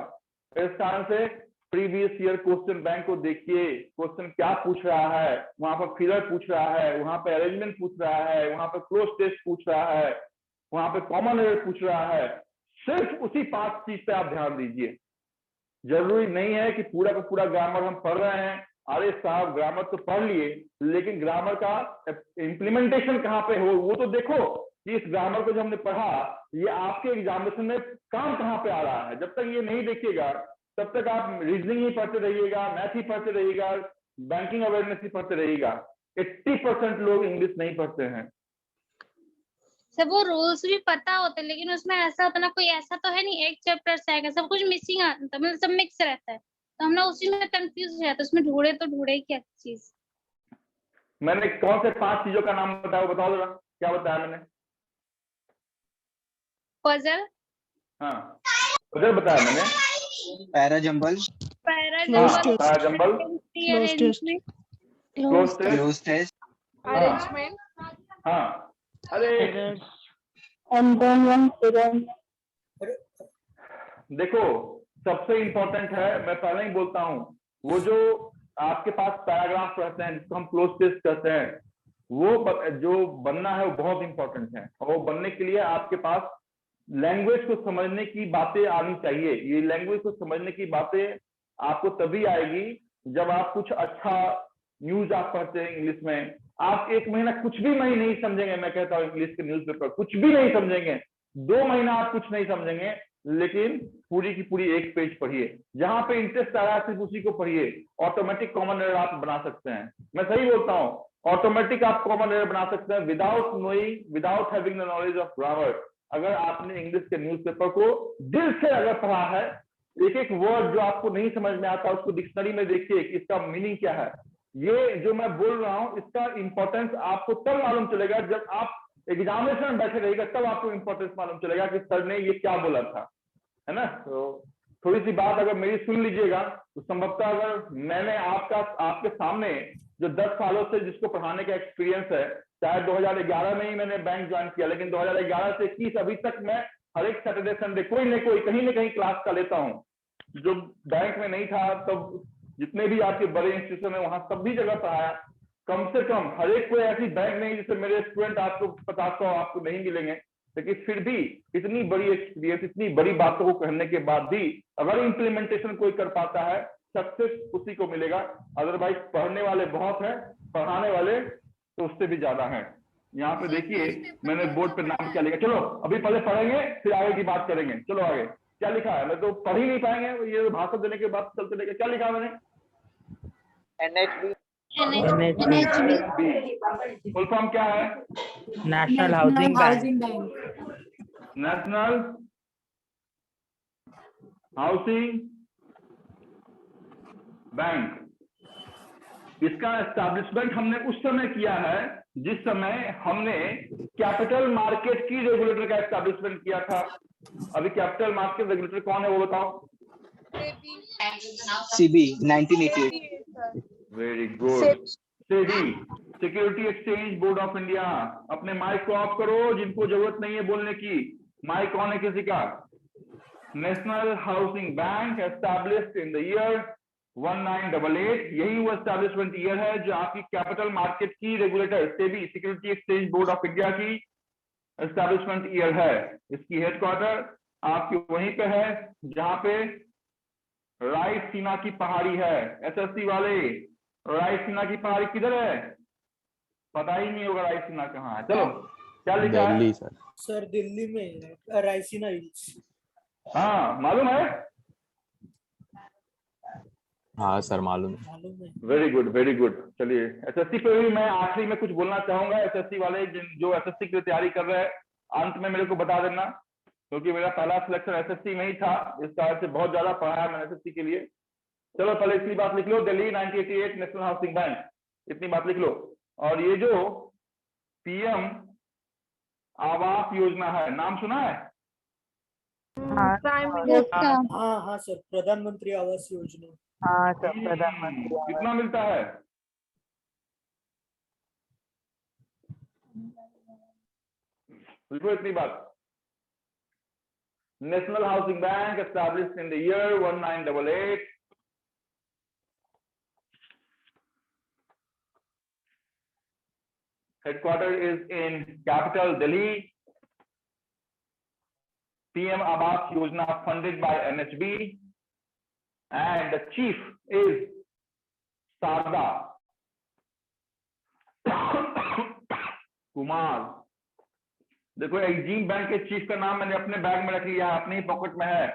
S1: इस कारण से प्रीवियस ईयर क्वेश्चन बैंक को देखिए, क्वेश्चन क्या पूछ रहा है, वहां पर फिगर पूछ रहा है, वहां पे अरेंजमेंट पूछ रहा है, वहां पे क्लोज टेस्ट पूछ रहा है, वहां पे कॉमन एरर पूछ रहा है। सिर्फ उसी 5 चीज पे आप ध्यान दीजिए। जरूरी नहीं है कि पूरा का पूरा ग्रामर हम पढ़ रहे हैं। अरे साहब ग्रामर तो पढ़ लिए, लेकिन ग्रामर का इम्प्लीमेंटेशन कहाँ पे हो वो तो देखो कि इस ग्रामर को जो हमने पढ़ा ये आपके एग्जामिनेशन में काम कहाँ पे आ रहा है। जब तक ये नहीं देखिएगा तब तक आप रीजनिंग ही पढ़ते रहिएगा, मैथ ही पढ़ते रहिएगा, बैंकिंग अवेयरनेस ही पढ़ते रहिएगा। 80% लोग इंग्लिश नहीं पढ़ते हैं।
S3: सब वो रूल्स भी पता होते, लेकिन उसमें ऐसा होता ना, कोई ऐसा तो है नहीं एक चैप्टर से आएगा, सब कुछ मिसिंग आता, मतलब सब मिक्स रहता है, तो हम लोग उसी में कंफ्यूज हो जाते, उसमें ढूंढे तो ढूंढे क्या चीज।
S1: मैंने कौन से 5 चीजों का नाम बताया, बताओ जरा, क्या बताया मैंने?
S3: पजल,
S1: हाँ पजल बताया मैंने,
S10: parajumble,
S1: parajumble,
S7: cloze test,
S8: arrangement,
S1: हाँ अरे देखो सबसे इम्पोर्टेंट है, मैं पहले ही बोलता हूँ, वो जो आपके पास पैराग्राफ रहते हैं जिसको हम क्लोज टेस्ट कहते हैं, वो जो बनना है वो बहुत इंपॉर्टेंट है, और वो बनने के लिए आपके पास लैंग्वेज को समझने की बातें आनी चाहिए। ये लैंग्वेज को समझने की बातें आपको तभी आएगी जब आप कुछ अच्छा न्यूज आप पढ़ते हैं इंग्लिश में। आप 1 महीना कुछ भी नहीं समझेंगे, मैं कहता हूँ इंग्लिश के न्यूज़पेपर कुछ भी नहीं समझेंगे, 2 महीना आप कुछ नहीं समझेंगे, लेकिन पूरी की पूरी 1 पेज पढ़िए, जहां पे इंटरेस्ट आ रहा है सिर्फ उसी को पढ़िए। ऑटोमेटिक कॉमन एरर आप बना सकते हैं, मैं सही बोलता हूँ, ऑटोमेटिक आप कॉमन एरर बना सकते हैं without knowing, without having the knowledge of grammar. अगर आपने इंग्लिश के न्यूज़पेपर को दिल से अगर पढ़ा है, एक एक वर्ड जो आपको नहीं समझ में आता उसको डिक्शनरी में देखिए कि इसका मीनिंग क्या है। ये जो मैं बोल रहा हूँ इसका इंपॉर्टेंस आपको तब मालूम चलेगा जब आप एग्जामिनेशन में बैठे रहेगा, तब आपको इंपॉर्टेंस मालूम चलेगा कि सर ने ये क्या बोला था, है ना। तो थोड़ी सी बात अगर मेरी सुन लीजिएगा, तो संभवतः अगर मैंने आपके सामने जो 10 सालों से जिसको पढ़ाने का एक्सपीरियंस है, शायद 2011 में ही मैंने बैंक ज्वाइन किया, लेकिन 2011 से 21 अभी तक मैं हर एक सैटरडे संडे कोई न कोई कहीं न कहीं क्लास का लेता हूँ। जो बैंक में नहीं था तब जितने भी आपके बड़े इंस्टीट्यूशन है वहां सभी जगह पढ़ाया, कम से कम हर एक कोई ऐसी बैंक नहीं जिससे मेरे स्टूडेंट आपको 50 आपको नहीं मिलेंगे, लेकिन फिर भी इतनी बड़ी एक्सपीरियंस, इतनी बड़ी बातों को कहने के बाद भी अगर इंप्लीमेंटेशन कोई कर पाता है, सक्सेस उसी को मिलेगा। अदरवाइज पढ़ने वाले बहुत हैं, पढ़ाने वाले तो उससे भी ज्यादा हैं। यहाँ पे देखिए मैंने बोर्ड पे नाम क्या लिखा, चलो अभी पहले पढ़ेंगे फिर आगे की बात करेंगे। चलो आगे क्या लिखा है, मैं तो पढ़ ही नहीं पाएंगे, ये भाषण देने के बाद चलते लेके क्या लिखा मैंने,
S4: NHB,
S1: फुल फॉर्म क्या है,
S4: national housing bank,
S1: national housing bank. इसका एस्टैब्लिशमेंट हमने उस समय किया है जिस समय हमने कैपिटल मार्केट की रेगुलेटर का एस्टैब्लिशमेंट किया था। अभी कैपिटल मार्केट रेगुलेटर कौन है वो बताओ।
S10: CB 1988।
S1: Very good, SEBI, security exchange board of India. अपने माइक को ऑफ करो, जिनको जरूरत नहीं है बोलने की। माइक ऑन है किसी का। National housing bank established in the year 1988, यही वो एस्टैब्लिशमेंट ईयर है जो आपकी कैपिटल मार्केट की regulator SEBI, security exchange board of India की एस्टैब्लिशमेंट ईयर है। इसकी हेडक्वार्टर आपकी वहीं पे है जहां पे रायसीना की पहाड़ी है। एसएससी वाले, रायसीना की पहाड़ी किधर है, पता ही नहीं होगा रायसीना कहाँ है। चलो क्या लिखा है
S9: दिल्ली सर।
S12: सर दिल्ली में रायसीना हिल्स।
S1: हाँ मालूम है,
S9: हाँ सर मालूम है।
S12: मालूम है।
S1: Very good very good. चलिए एसएससी पे भी मैं आखिरी में कुछ बोलना चाहूंगा। एसएससी वाले जो एसएससी की तैयारी कर रहे हैं, अंत में मेरे को बता देना, क्योंकि मेरा पहला सिलेक्शन एसएससी में ही था, इस तरह से बहुत ज्यादा पढ़ा है मैंने एसएससी के लिए। चलो पहले इतनी बात लिख लो, दिल्ली 1988 नेशनल हाउसिंग बैंक, इतनी बात लिख लो। और ये जो पीएम आवास योजना है, नाम सुना है?
S8: प्राइम मिनिस्टर,
S12: हाँ हाँ सर, प्रधानमंत्री आवास योजना।
S4: हाँ सर, प्रधानमंत्री
S1: कितना मिलता है? लिखो इतनी बात। National housing bank established in the year 1988, headquarter is in capital Delhi. PM Awas Yojana funded by NHB, and the chief is Sarda Kumar. देखो एक्जिम बैंक के चीफ का नाम मैंने अपने बैग में रख लिया है, अपने ही पॉकेट में है,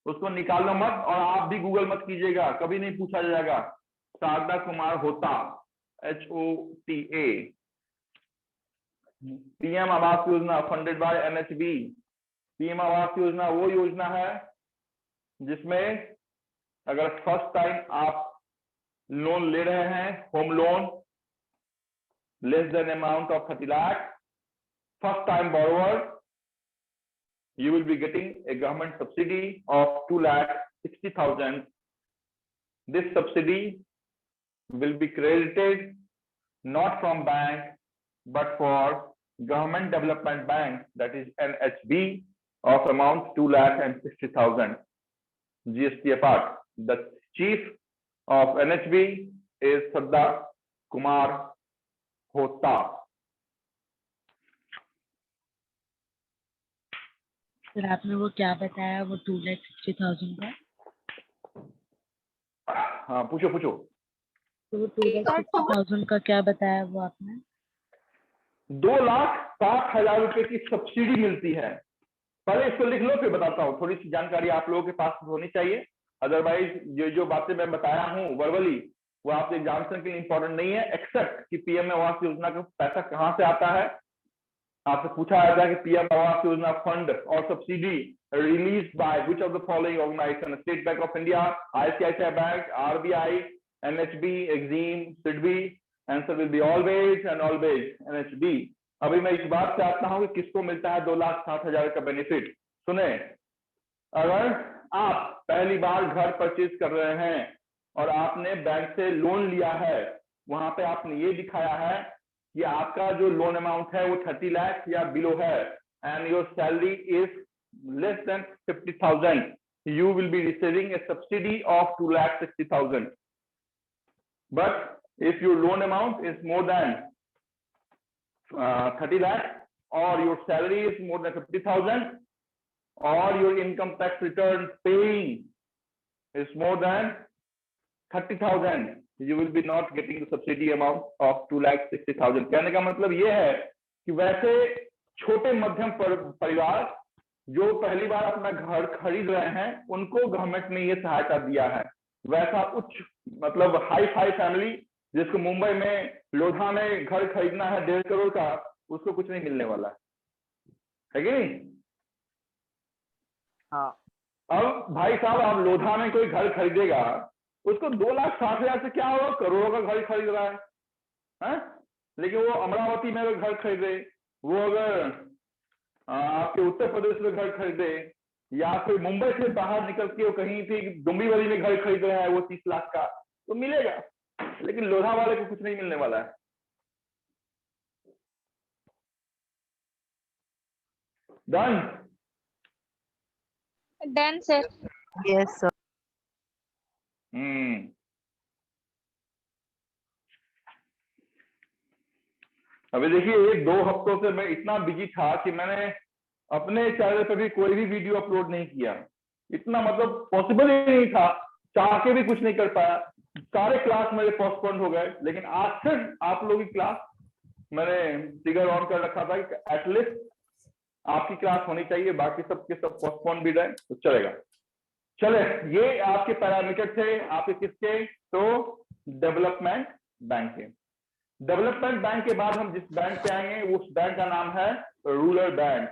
S1: उसको निकालो मत, और आप भी गूगल मत कीजिएगा, कभी नहीं पूछा जाएगा। शारदा कुमार होता, HOTA। PM Awas Yojana funded by NHB. PM Awas Yojana वो योजना है जिसमें अगर फर्स्ट टाइम आप लोन ले रहे हैं, home loan less than amount of 30 lakh, first time borrower, you will be getting a government subsidy of 2,60,000. This subsidy will be credited not from bank but for government development bank, that is NHB, of amount 2,60,000 GST apart. The chief of NHB is Sardar Kumar Hota.
S5: Sir आपने वो क्या बताया, वो 2,60,000 का?
S1: हाँ पूछो पूछो।
S5: तो वो 2,60,000 का क्या बताया वो आपने?
S1: 2,60,000 रुपए की सब्सिडी मिलती है। पहले इसको लिख लो फिर बताता हूँ, थोड़ी सी जानकारी आप लोगों के पास होनी चाहिए, अदरवाइज जो बातें मैं बताया हूँ वर्बली वो आपके एग्जामिनेशन के लिए इंपॉर्टेंट नहीं है, एक्सेप्ट कि पीएम आवास योजना का पैसा कहाँ से आता है। आपसे पूछा जाता है कि पीएम आवास योजना फंड और subsidy release by which of the following organization, State Bank of India, ICICI bank, RBI, NHB, EXIM, SIDBI. Answer will be always and always NHB. अभी मैं इस बात से आता हूं कि किसको मिलता है 2,60,000 का बेनिफिट। सुने, अगर आप पहली बार घर परचेज कर रहे हैं और आपने बैंक से लोन लिया है, वहां पे आपने ये दिखाया है कि आपका जो लोन अमाउंट है वो 30 लाख या बिलो है and your salary is less than 50,000, you will be receiving a subsidy of 2,60,000. But if your loan amount is more than 30 lakh or your salary is more than 50,000 or your income tax return paying is more than 30,000, you will be not getting the subsidy amount of 2,60,000. कहने का मतलब ये है कि वैसे छोटे मध्यम परिवार जो पहली बार अपना घर खरीद रहे हैं उनको गवर्नमेंट ने ये सहायता दिया है। वैसा उच्च मतलब हाई फाई फैमिली जिसको मुंबई में लोधा में घर खरीदना है 1.5 करोड़ का, उसको कुछ नहीं मिलने वाला है कि नहीं?
S4: हाँ।
S1: अब भाई साहब आप लोधा में कोई घर खरीदेगा, उसको 2,60,000 से क्या होगा, करोड़ों का घर खरीद रहा है? लेकिन वो अमरावती में अगर घर खरीदे, वो अगर आपके उत्तर प्रदेश में घर खरीदे या फिर मुंबई से बाहर निकल के वो कहीं भी डुम्बीवली में घर खरीद रहा है वो 30 लाख का, तो मिलेगा, लेकिन लोधा वाले को कुछ नहीं मिलने वाला है। Done?
S3: Done sir.
S4: Yes sir.
S1: अभी देखिए 1-2 हफ्तों से मैं इतना बिजी था कि मैंने अपने चैनल पे भी कोई भी वीडियो अपलोड नहीं किया। इतना मतलब पॉसिबल ही नहीं था, चाह के भी कुछ नहीं कर पाया। सारे क्लास मेरे पोस्टपोन हो गए, लेकिन आज फिर आप लोगों की क्लास मैंने ट्रिगर ऑन कर रखा था कि एटलीस्ट आपकी क्लास होनी चाहिए, बाकी सबके सब पोस्टपोन भी रहे तो चलेगा। चले, ये आपके पैरामीटर थे आपके किसके, तो डेवलपमेंट बैंक के। डेवलपमेंट बैंक के बाद हम जिस बैंक पे आएंगे उस बैंक का नाम है रूरल बैंक,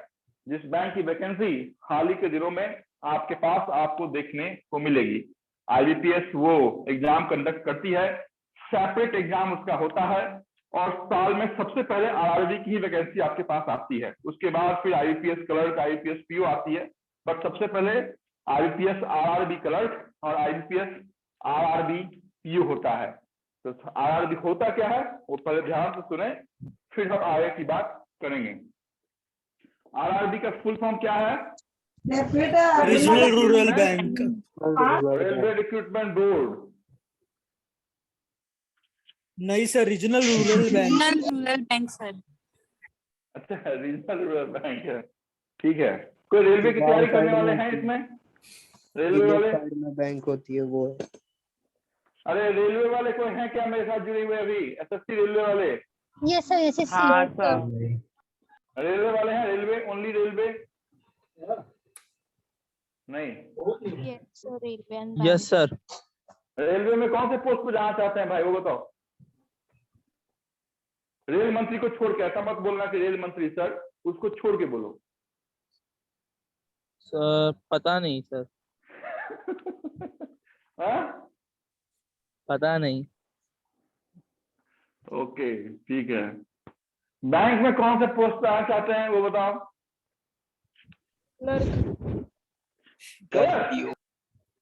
S1: जिस बैंक की वैकेंसी हाल ही के दिनों में आपके पास आपको देखने को मिलेगी। आईबीपीएस वो एग्जाम कंडक्ट करती है, सेपरेट एग्जाम उसका होता है और साल में सबसे पहले आरआरबी की ही वैकेंसी आपके पास आती है, उसके बाद फिर आईबीपीएस क्लर्क, आईबीपीएस पीओ आती है, बट सबसे पहले आईबीपीएस आरआरबी क्लर्क और आईबीपीएस आरआरबी पीओ होता है। तो आरआरबी होता क्या है वो पहले ध्यान से सुने, फिर हम आगे की बात करेंगे। आरआरबी का फुल फॉर्म क्या है?
S12: Regional rural bank,
S1: railway recruitment board.
S12: नहीं sir, regional rural bank.
S8: Rural bank sir.
S1: अच्छा, रीजनल रूरल बैंक है, ठीक है। कोई रेलवे की तैयारी करने वाले हैं इसमें? रेलवे वाले
S10: में बैंक होती है वो है।
S1: अरे रेलवे वाले कोई हैं क्या मेरे साथ जुड़े हुए अभी? एसएससी रेलवे वाले?
S3: यस सर, यस
S4: हाँ
S3: सर।
S4: सर।
S1: रेलवे वाले हैं? रेलवे ओनली रेलवे नहीं?
S3: Yes sir, railway and
S9: yes sir.
S1: Railway में कौन से पोस्ट पे जाना चाहते हैं भाई वो बताओ? रेल मंत्री को छोड़ के, ऐसा मत बोलना कि रेल मंत्री सर, उसको छोड़ के बोलो।
S13: सर पता नहीं सर,
S1: हाँ?
S13: पता नहीं।
S1: ओके ठीक है। बैंक में कौन से पोस्ट पे आना चाहते हैं वो बताओ। क्लर्क?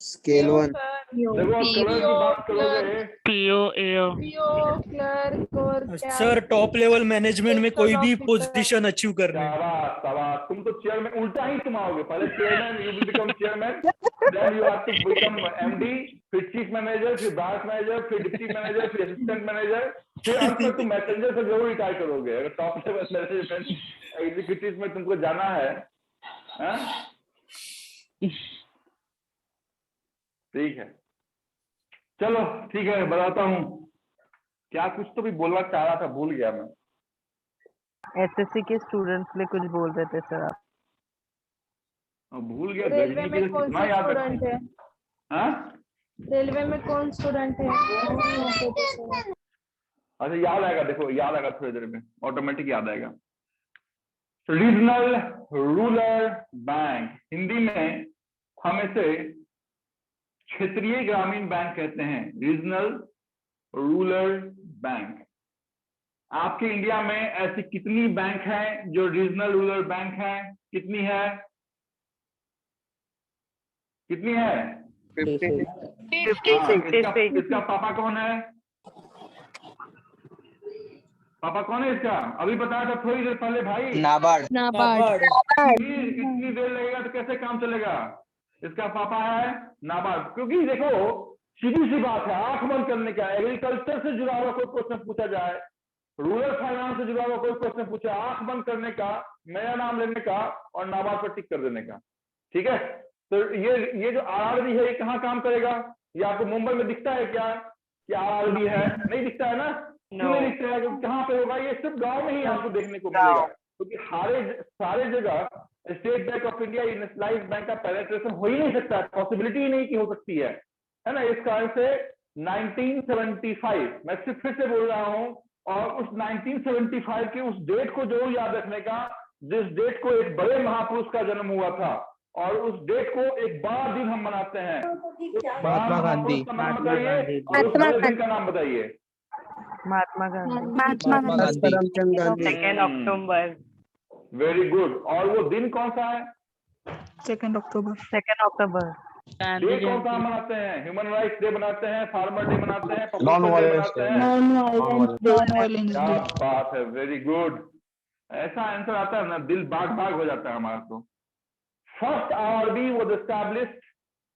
S10: स्केल 1।
S1: देखो कलर की बात करोगे,
S8: पीओ क्लर्क और
S12: सर टॉप लेवल मैनेजमेंट में कोई भी पोजीशन अचीव करने।
S1: शाबाश शाबाश, तुम तो चेयरमैन, उल्टा ही तुम आओगे, पहले chairman, you will become chairman, then you have to become MD, फिर चीफ मैनेजर, फिर ब्रांच मैनेजर, फिर डिप्टी मैनेजर, फिर असिस्टेंट मैनेजर, फिर अंत में तुम मैसेंजर से जरूर रिटायर करोगे अगर टॉप लेवल मैनेजमेंट एग्जीक्यूटिव में तुमको जाना है। हाँ? ठीक है, चलो ठीक है, बताता हूँ। क्या कुछ तो भी बोलना चाह रहा था, भूल गया मैं।
S4: एसएससी के स्टूडेंट्स लिए कुछ बोल रहे थे सर आप।
S1: भूल गया।
S7: रेलवे
S1: गजनी
S7: में
S1: के
S7: कौन
S1: कितना
S7: सा
S1: याद
S7: स्टूडेंट
S1: रखूं।
S7: है?
S1: हाँ?
S7: रेलवे में कौन स्टूडेंट है?
S1: अच्छा याद आएगा, देखो याद आएगा थोड़ी देर में, ऑटोमेटिक याद आएगा। रीजनल रूरल बैंक, हिंदी में हम इसे क्षेत्रीय ग्रामीण बैंक कहते हैं, रीजनल रूरल बैंक। आपके इंडिया में ऐसी कितनी बैंक हैं जो रीजनल रूरल बैंक हैं? कितनी है? कितनी है?
S4: 56।
S1: इसका पापा कौन है? पापा कौन है इसका? अभी बताया था थोड़ी देर पहले भाई।
S10: नाबार्ड।
S1: इतनी देर लगेगा तो कैसे काम चलेगा? इसका पापा है नाबार्ड। क्योंकि देखो सीधी सी बात है, आंख बंद करने का, एग्रीकल्चर से जुड़ा हुआ कोई क्वेश्चन पूछा जाए, रूरल फाइनेंस से जुड़ा हुआ कोई क्वेश्चन पूछा, आंख बंद करने का, नया नाम लेने का और नाबार्ड पर टिक कर देने का। ठीक है, तो ये जो आरआरबी है ये कहाँ काम करेगा? ये आपको मुंबई में दिखता है क्या कि आरआरबी है? नहीं दिखता है ना? क्यों नहीं दिखता है? कहाँ पे होगा? ये सिर्फ गाँव में ही आपको देखने को मिलेगा, क्योंकि सारे जगह state Bank of India nationalised bank का पेनिट्रेशन हो ही नहीं सकता, पॉसिबिलिटी ही नहीं की हो सकती है ना। इस कारण से 1975, मैं सिर्फ फिर से बोल रहा हूं, और उस 1975 के उस डेट को जरूर याद रखने का, जिस डेट को एक बड़े महापुरुष का जन्म हुआ था, और उस डेट को एक बड़ा दिन हम मनाते हैं।
S6: महात्मा गांधी।
S1: का नाम बताइए और उस बड़े दिन का नाम बताइए।
S4: महात्मा गांधी।
S13: महात्मा गांधी।
S10: करमचंद गांधी।
S4: 2 अक्टूबर।
S1: Very good. और वो दिन कौन सा है?
S2: 2 अक्टूबर।
S4: 2 अक्टूबर।
S1: डे कौन सा मनाते हैं? ह्यूमन राइट्स डे मनाते हैं, फार्मर डे मनाते हैं,
S9: नॉन
S1: पब्लिक डे
S9: वायलेंस
S1: मनाते
S9: डे।
S1: हैं।
S2: नॉन वायलेंस
S1: क्या
S2: डे।
S1: बात है, वेरी गुड। ऐसा आंसर आता है ना, दिल बाग बाग हो जाता है हमारा। तो first RRB was established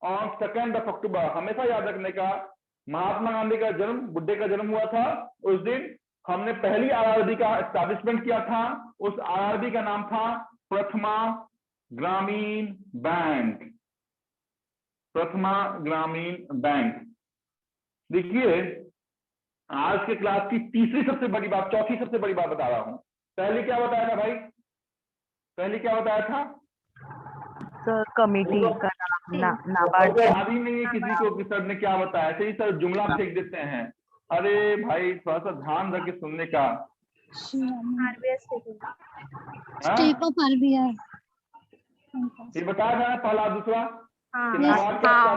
S1: on 2 अक्टूबर। हमेशा याद रखने का, महात्मा गांधी का जन्म, बुड्ढे का जन्म हुआ था उस दिन हमने पहली आरआरबी का एस्टैब्लिशमेंट किया था। उस आरआरबी का नाम था प्रथमा ग्रामीण बैंक। प्रथमा ग्रामीण बैंक। देखिए आज के क्लास की तीसरी सबसे बड़ी बात, चौथी सबसे बड़ी बात बता रहा हूं। पहली क्या बताया था भाई? पहली क्या बताया था?
S4: सर कमेटी का नाम नाबार्ड।
S1: याद ही नहीं है किसी को कि सर ने क्या बताया, ऐसे ही सर जुमला फेंक देते हैं। अरे भाई थोड़ा सा ध्यान रख के सुनने का।
S3: स्टेट ऑफ आरबीआई
S1: ये बताया था ना पहला दूसरा कि नाबार्ड का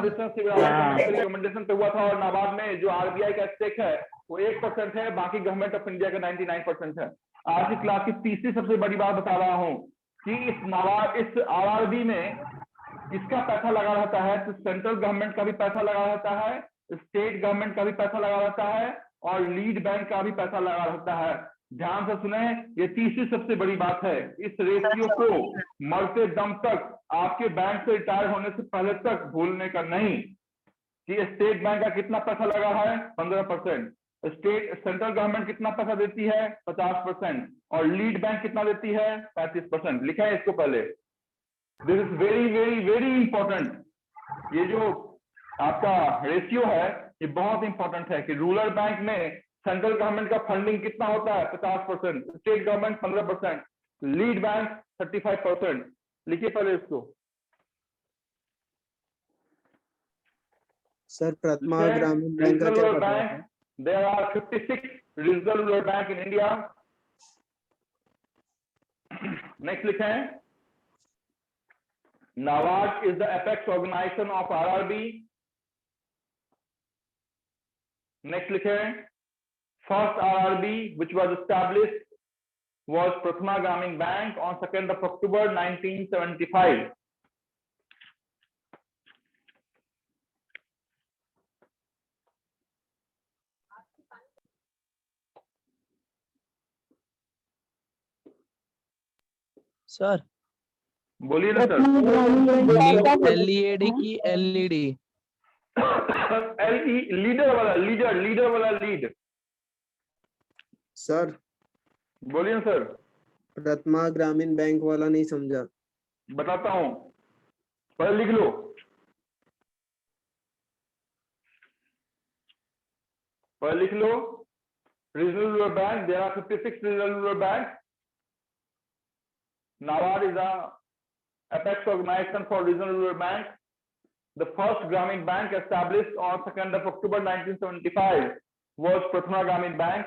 S1: रिकमेंडेशन पे हुआ था, और नाबार्ड में जो आरबीआई का स्टेक है वो 1% है, बाकी गवर्नमेंट ऑफ इंडिया का 99% है। आज की क्लास की तीसरी सबसे बड़ी बात बता रहा हूँ कि इस आरआरबी में किसका पैसा लगा रहता है? तो सेंट्रल गवर्नमेंट का भी पैसा लगा रहता है, स्टेट गवर्नमेंट का भी पैसा लगा रहता है, और लीड बैंक का भी पैसा लगा रहता है। ध्यान से सुने, ये तीसरी सबसे बड़ी बात है। इस रेशियो को मरते दम तक, आपके बैंक से रिटायर होने से पहले तक भूलने का नहीं कि स्टेट बैंक का कितना पैसा लगा है? 15%। सेंट्रल गवर्नमेंट कितना पैसा देती है? 50%। और लीड बैंक कितना देती है? 35%। लिखा है इसको पहले। This is very very very important. ये जो आपका रेशियो है ये बहुत इंपॉर्टेंट है कि रूरल बैंक में सेंट्रल गवर्नमेंट का फंडिंग कितना होता है? 50%, स्टेट गवर्नमेंट 15%, लीड बैंक 35%। लिखिए पहले इसको।
S10: सर प्रथमा ग्रामीण बैंक का क्या पता है?
S1: There are 56 regional rural bank in India. Next लिखें, NABARD is the apex organization of RRB. Next लिखें, first RRB which was established was Prathama Gramin Bank on 2nd of October 1975.
S13: Sir
S1: बोलिए ना सर।
S13: LED की LED
S1: लीडर वाला लीड।
S10: सर
S1: बोलिए ना सर।
S10: प्रथमा ग्रामीण बैंक वाला नहीं समझा।
S1: बताता हूं, पहले लिख लो। Regional Rural Bank, there are 56 regional rural banks. NABARD is a apex organization for regional rural banks. The first Gramin Bank established on 2nd of October 1975 was Prathama Gramin Bank,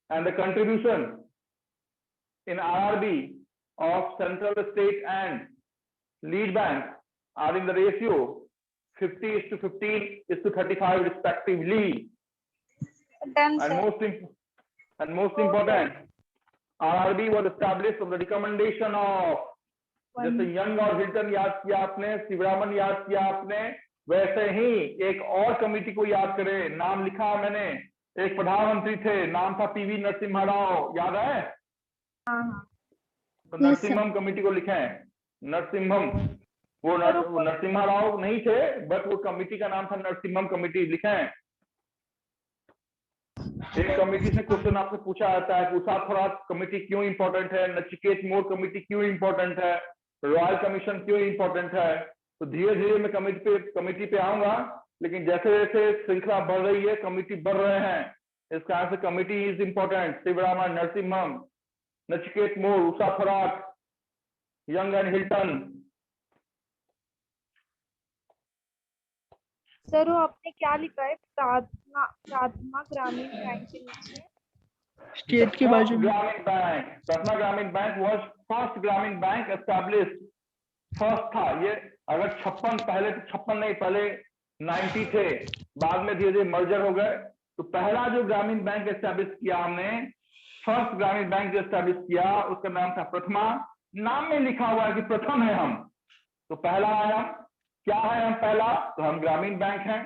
S1: and the contribution in RRB of central, state and lead banks are in the ratio 50:15:35 respectively.
S3: Done,
S1: And
S3: sir.
S1: most important, RRB was established on the recommendation of, जैसे यंग और हिल्टन याद किया आपने, शिवरामन याद किया आपने, वैसे ही एक और कमेटी को याद करें। नाम लिखा मैंने, एक प्रधानमंत्री थे, नाम था PV नरसिम्हा राव, याद है? तो नरसिम्हम कमेटी को लिखें, नरसिम्हम। वो नरसिम्हा राव नहीं थे, बट वो कमेटी का नाम था नरसिम्हम कमेटी, लिखें। एक कमेटी से क्वेश्चन आपसे पूछा जाता है कि उषा थोराट कमेटी क्यों इंपॉर्टेंट है, नचिकेत मोर कमेटी क्यों इंपॉर्टेंट है, रॉयल कमीशन क्यों इंपॉर्टेंट है। तो धीरे धीरे मैं कमेटी पे आऊंगा, लेकिन जैसे जैसे श्रृंखला बढ़ रही है, कमेटी बढ़ रहे हैं, इस कारण से committee is important. Sivaraman, Narasimham, Nachiket more, Usha Thorat, young and Hilton.
S8: Sir वो आपने क्या लिखा है प्राथमा ग्रामीण बैंक के नीचे?
S2: स्टेट के बाजू में।
S1: प्रथमा ग्रामीण बैंक वॉज फर्स्ट ग्रामीण बैंक एस्टैब्लिश्ड। फर्स्ट था ये, अगर 56 पहले तो 56 नहीं, पहले 90 थे, बाद में धीरे धीरे मर्जर हो गए। तो पहला जो ग्रामीण बैंक एस्टैब्लिश किया हमने, फर्स्ट ग्रामीण बैंक जो एस्टैब्लिश किया, उसका नाम था प्रथमा। नाम में लिखा हुआ है कि प्रथम है हम, तो पहला है हम। क्या है हम पहला? तो हम ग्रामीण बैंक हैं।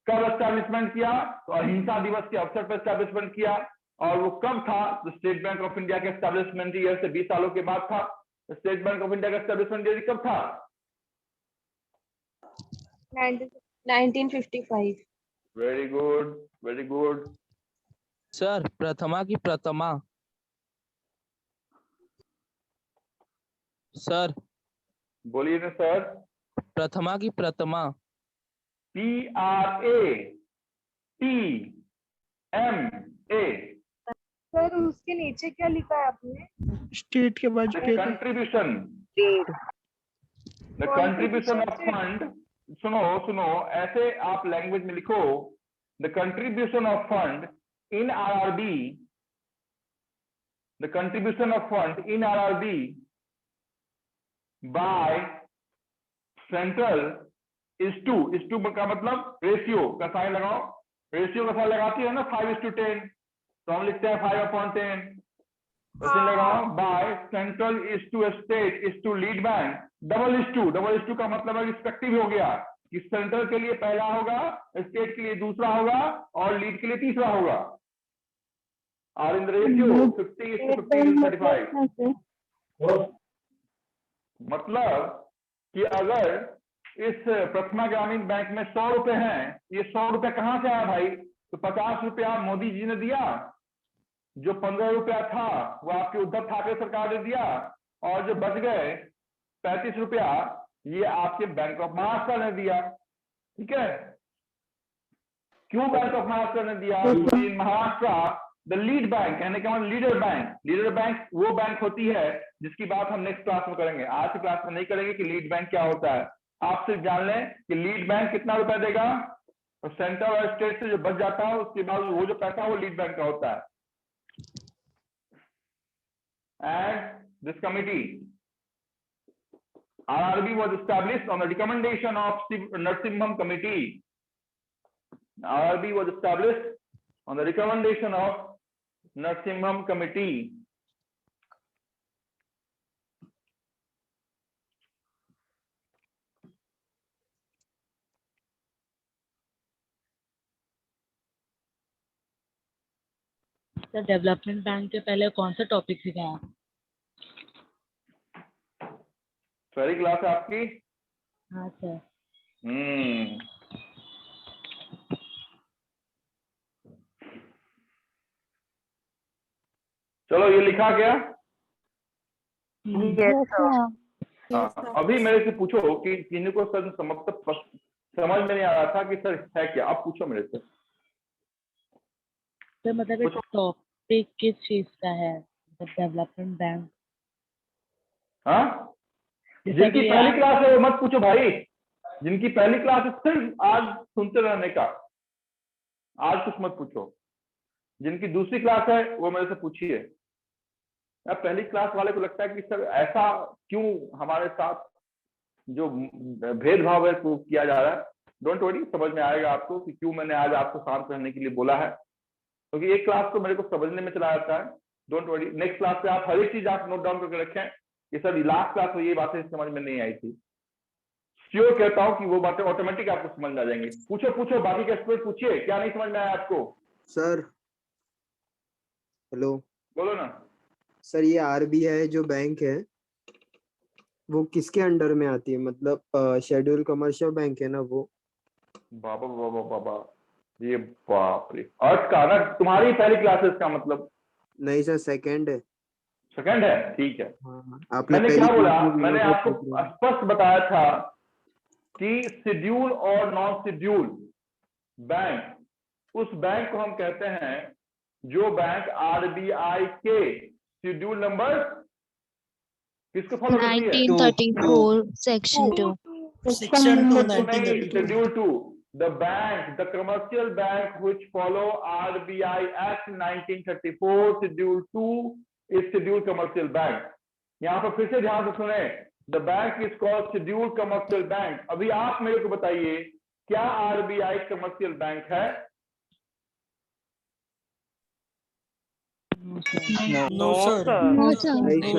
S1: कब एस्टैब्लिशमेंट किया? तो अहिंसा दिवस के अवसर पर एस्टैब्लिशमेंट किया। और वो कब था? तो स्टेट बैंक ऑफ इंडिया के एस्टैब्लिशमेंट ईयर से 20 सालों के बाद था। स्टेट बैंक ऑफ इंडिया का एस्टैब्लिशमेंट ईयर कब था?
S8: 1955।
S1: Very good, very good.
S13: Sir प्रथमा की प्रथमा। सर
S1: बोलिए ना सर।
S13: प्रथमा की प्रथमा।
S1: PRATMA।
S8: सर उसके नीचे क्या लिखा है आपने?
S2: स्टेट के बाजू पे
S1: contribution. The contribution of fund. सुनो, ऐसे आप लैंग्वेज में लिखो, the contribution of fund in RRB, the contribution of fund in RRB by central is to का मतलब रेशियो का साइन लगाओ। रेशियो का साइन लगाती है ना 5:10, तो हम लिखते हैं 5/10। वैसे लगाओ by central is to state is to lead bank. Double is to का मतलब है रिस्पेक्टिव हो गया कि सेंट्रल के लिए पहला होगा, स्टेट के लिए दूसरा होगा और लीड के लिए तीसरा होगा। और इन द रेशियो 50:15:35। मतलब कि अगर इस प्रथमा ग्रामीण बैंक में 100 रुपए हैं, ये 100 रुपए कहां से आया भाई? तो 50 रुपया मोदी जी ने दिया, जो 15 रुपया था वो आपके उद्धव ठाकरे सरकार ने दिया, और जो बच गए 35 रुपया ये आपके बैंक ऑफ महाराष्ट्र ने दिया। ठीक है, क्यों बैंक ऑफ महाराष्ट्र ने दिया? इन महाराष्ट्र द लीड बैंक, यानी कि लीडर बैंक। लीडर बैंक वो बैंक होती है जिसकी बात हम नेक्स्ट क्लास में करेंगे। आज की क्लास में नहीं करेंगे कि लीड बैंक क्या होता है। आप सिर्फ जान लें कि लीड बैंक कितना रुपया देगा, और सेंट्रल और स्टेट से जो बच जाता है उसके बाद वो जो पैसा वो लीड बैंक का होता है। and this committee. RRB was established on the recommendation of Narasimham Committee. RRB was established on the recommendation of Narasimham Committee.
S5: Sir development bank के पहले कौन सा टॉपिक सिखाया?
S1: पहली क्लास है आपकी?
S5: हाँ सर।
S1: चलो ये लिखा गया? अभी मेरे से पूछो कि किन्हीं को सर समझ में नहीं आ रहा था कि सर है क्या, आप पूछो मेरे से।
S5: सर मतलब टॉपिक किस चीज का है डेवलपमेंट बैंक?
S1: हाँ, जिनकी पहली क्लास है वो मत पूछो भाई, जिनकी पहली क्लास है सिर्फ आज सुनते रहने का, आज कुछ मत पूछो। जिनकी दूसरी क्लास है वो मेरे से पूछिए। अब पहली क्लास वाले को लगता है कि सर ऐसा क्यों हमारे साथ जो भेदभाव है वो किया जा रहा है। डोंट वरी, समझ में आएगा आपको कि क्यों मैंने आज आपको शांत रहने के लिए बोला है, क्योंकि एक क्लास तो मेरे को समझने में चला जाता है। डोंट वरी, नेक्स्ट क्लास पे आप हर एक चीज आप नोट डाउन करके रखें कि सर लास्ट क्लास में ये बातें समझ में नहीं आई थी। श्योर कहता हूँ कि वो बातें ऑटोमेटिक आपको समझ में आ जाएंगी। पूछो बाकी के एक्सपर्ट पूछिए, क्या नहीं समझ में आया आपको?
S10: सर हेलो,
S1: बोलो ना।
S10: सर ये RBI जो बैंक है वो किसके अंडर में आती है? मतलब शेड्यूल कमर्शियल बैंक है ना वो?
S1: बाबा बाबा बाबा, ये बाप रे, अर्थ का ना तुम्हारी पहली क्लासेस का मतलब?
S10: नहीं सर, सेकंड है।
S1: सेकंड है, ठीक है।
S10: आपने
S1: मैंने क्या बोला? मैंने आपको स्पष्ट बताया था कि शेड्यूल और नॉन शेड्यूल बैंक, उस बैंक को हम कहते हैं जो बैंक RBI के शेड्यूल नंबर किसको फॉलो करती है?
S11: 1934 section 2
S1: schedule 2, the bank, the commercial bank which follow RBI Act 1934 Schedule 2 is scheduled commercial bank. यहाँ पर फिर से ध्यान से सुने, the bank is called scheduled commercial bank. अभी आप मेरे को बताइए, क्या RBI commercial bank है?
S12: No sir.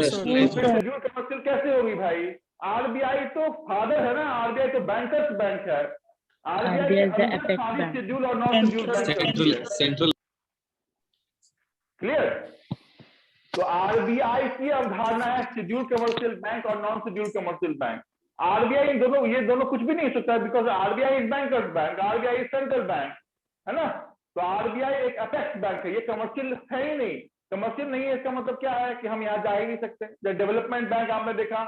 S1: शेड्यूल कमर्शियल कैसे होगी भाई? RBI तो फादर है ना, RBI तो बैंकर्स बैंक है। RBI के अंदर सारी शेड्यूल और non schedule bank central. Clear? तो RBI की अवधारणा है शेड्यूल कमर्शियल बैंक और non schedule commercial bank. RBI ये दोनों कुछ भी नहीं हो सकता, because RBI is bankers bank, RBI is central bank, है ना? तो RBI एक अपेक्स बैंक है, ये कमर्शियल है ही नहीं। कमर्शियल नहीं है इसका मतलब क्या है कि हम यहाँ जा ही नहीं सकते। डेवलपमेंट बैंक आपने देखा,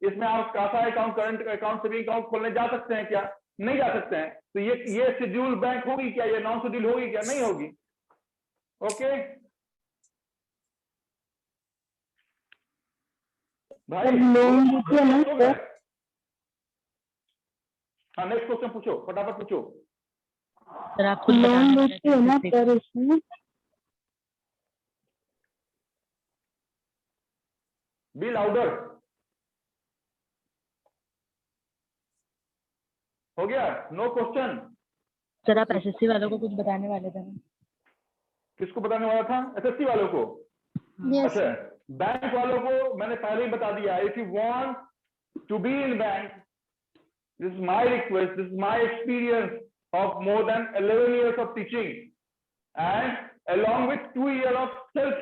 S1: इसमें आप CASA account, current account, saving account खोलने जा सकते हैं क्या? नहीं जा सकते हैं। तो ये शेड्यूल बैंक होगी क्या? ये नॉन शेड्यूल होगी क्या? नहीं होगी। ओके भाई, हाँ नेक्स्ट क्वेश्चन पूछो, फटाफट पूछो।
S5: सर आप कुछ बताना।
S1: Be louder. हो गया? No question.
S5: सर आप SSC वालों को कुछ बताने वाले थे ना?
S1: किसको बताने वाला था? SSC वालों को? अच्छा, बैंक वालों को मैंने पहले ही बता दिया। If you want to be in bank, this is my request, this is my experience of more than 11 years of teaching and along with 2 years of self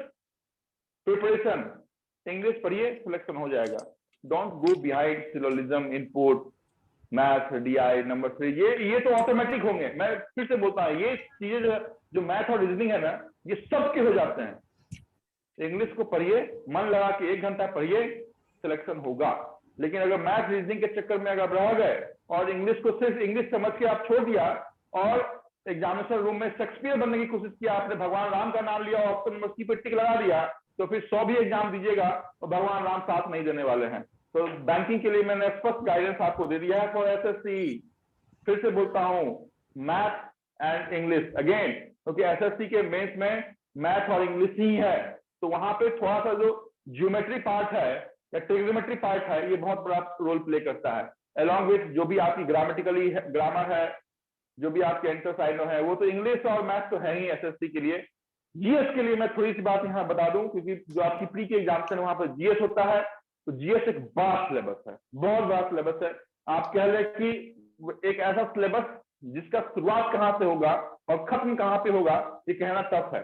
S1: preparation. English पढ़िए, सिलेक्शन हो जाएगा। Don't go behind syllogism, input, math, DI, number 3, ये तो ऑटोमेटिक होंगे। मैं फिर से बोलता हूँ, ये चीजें जो मैथ और रीजनिंग है ना, ये सबके हो जाते हैं। इंग्लिश को पढ़िए, मन लगा के 1 घंटा पढ़िए, सिलेक्शन होगा। लेकिन अगर मैथ रीजनिंग के चक्कर में अगर रह गए और इंग्लिश को सिर्फ इंग्लिश समझ के आप छोड़ दिया और एग्जामिनेशन रूम में शेक्सपियर बनने की कोशिश किया, आपने भगवान राम का नाम लिया, ऑप्शन नंबर सी पे टिक लगा दिया, तो फिर 100 भी एग्जाम दीजिएगा तो भगवान राम साथ नहीं देने वाले हैं। तो बैंकिंग के लिए मैंने स्पष्ट गाइडेंस आपको दे दिया है फॉर SSC। फिर से बोलता हूँ, मैथ एंड इंग्लिश अगेन, क्योंकि SSC के मेंस में मैथ और इंग्लिश ही है, तो वहां पे थोड़ा सा जो ज्योमेट्री पार्ट है या ट्रिग्नोमेट्री पार्ट है, ये बहुत बड़ा रोल प्ले करता है। अलॉन्ग विथ जो भी आपकी ग्रामेटिकली ग्रामर है, जो भी आपके एंटरसाइनो है, वो तो इंग्लिश और मैथ तो है ही एसएससी के लिए। जीएस के लिए मैं थोड़ी सी बात यहाँ बता दूं, क्योंकि जो आपकी प्री के एग्जामिनेशन वहां पर जीएस होता है, तो जीएस एक बड़ा सिलेबस है, बहुत बड़ा सिलेबस है। आप कह लें कि एक ऐसा सिलेबस जिसका शुरुआत कहाँ से होगा और खत्म कहाँ पे होगा, ये कहना टफ है,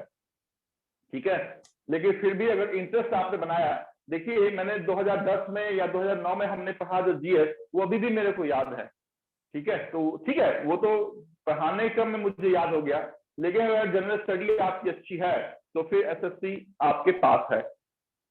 S1: ठीक है। लेकिन फिर भी अगर इंटरेस्ट आपने बनाया, देखिए मैंने 2010 में या 2009 में हमने पढ़ा जो जीएस, वो अभी भी मेरे को याद है, ठीक है। तो ठीक है, वो तो पढ़ाने क्रम में मुझे याद हो गया, लेकिन अगर जनरल स्टडी आपकी अच्छी है तो फिर एसएससी आपके पास है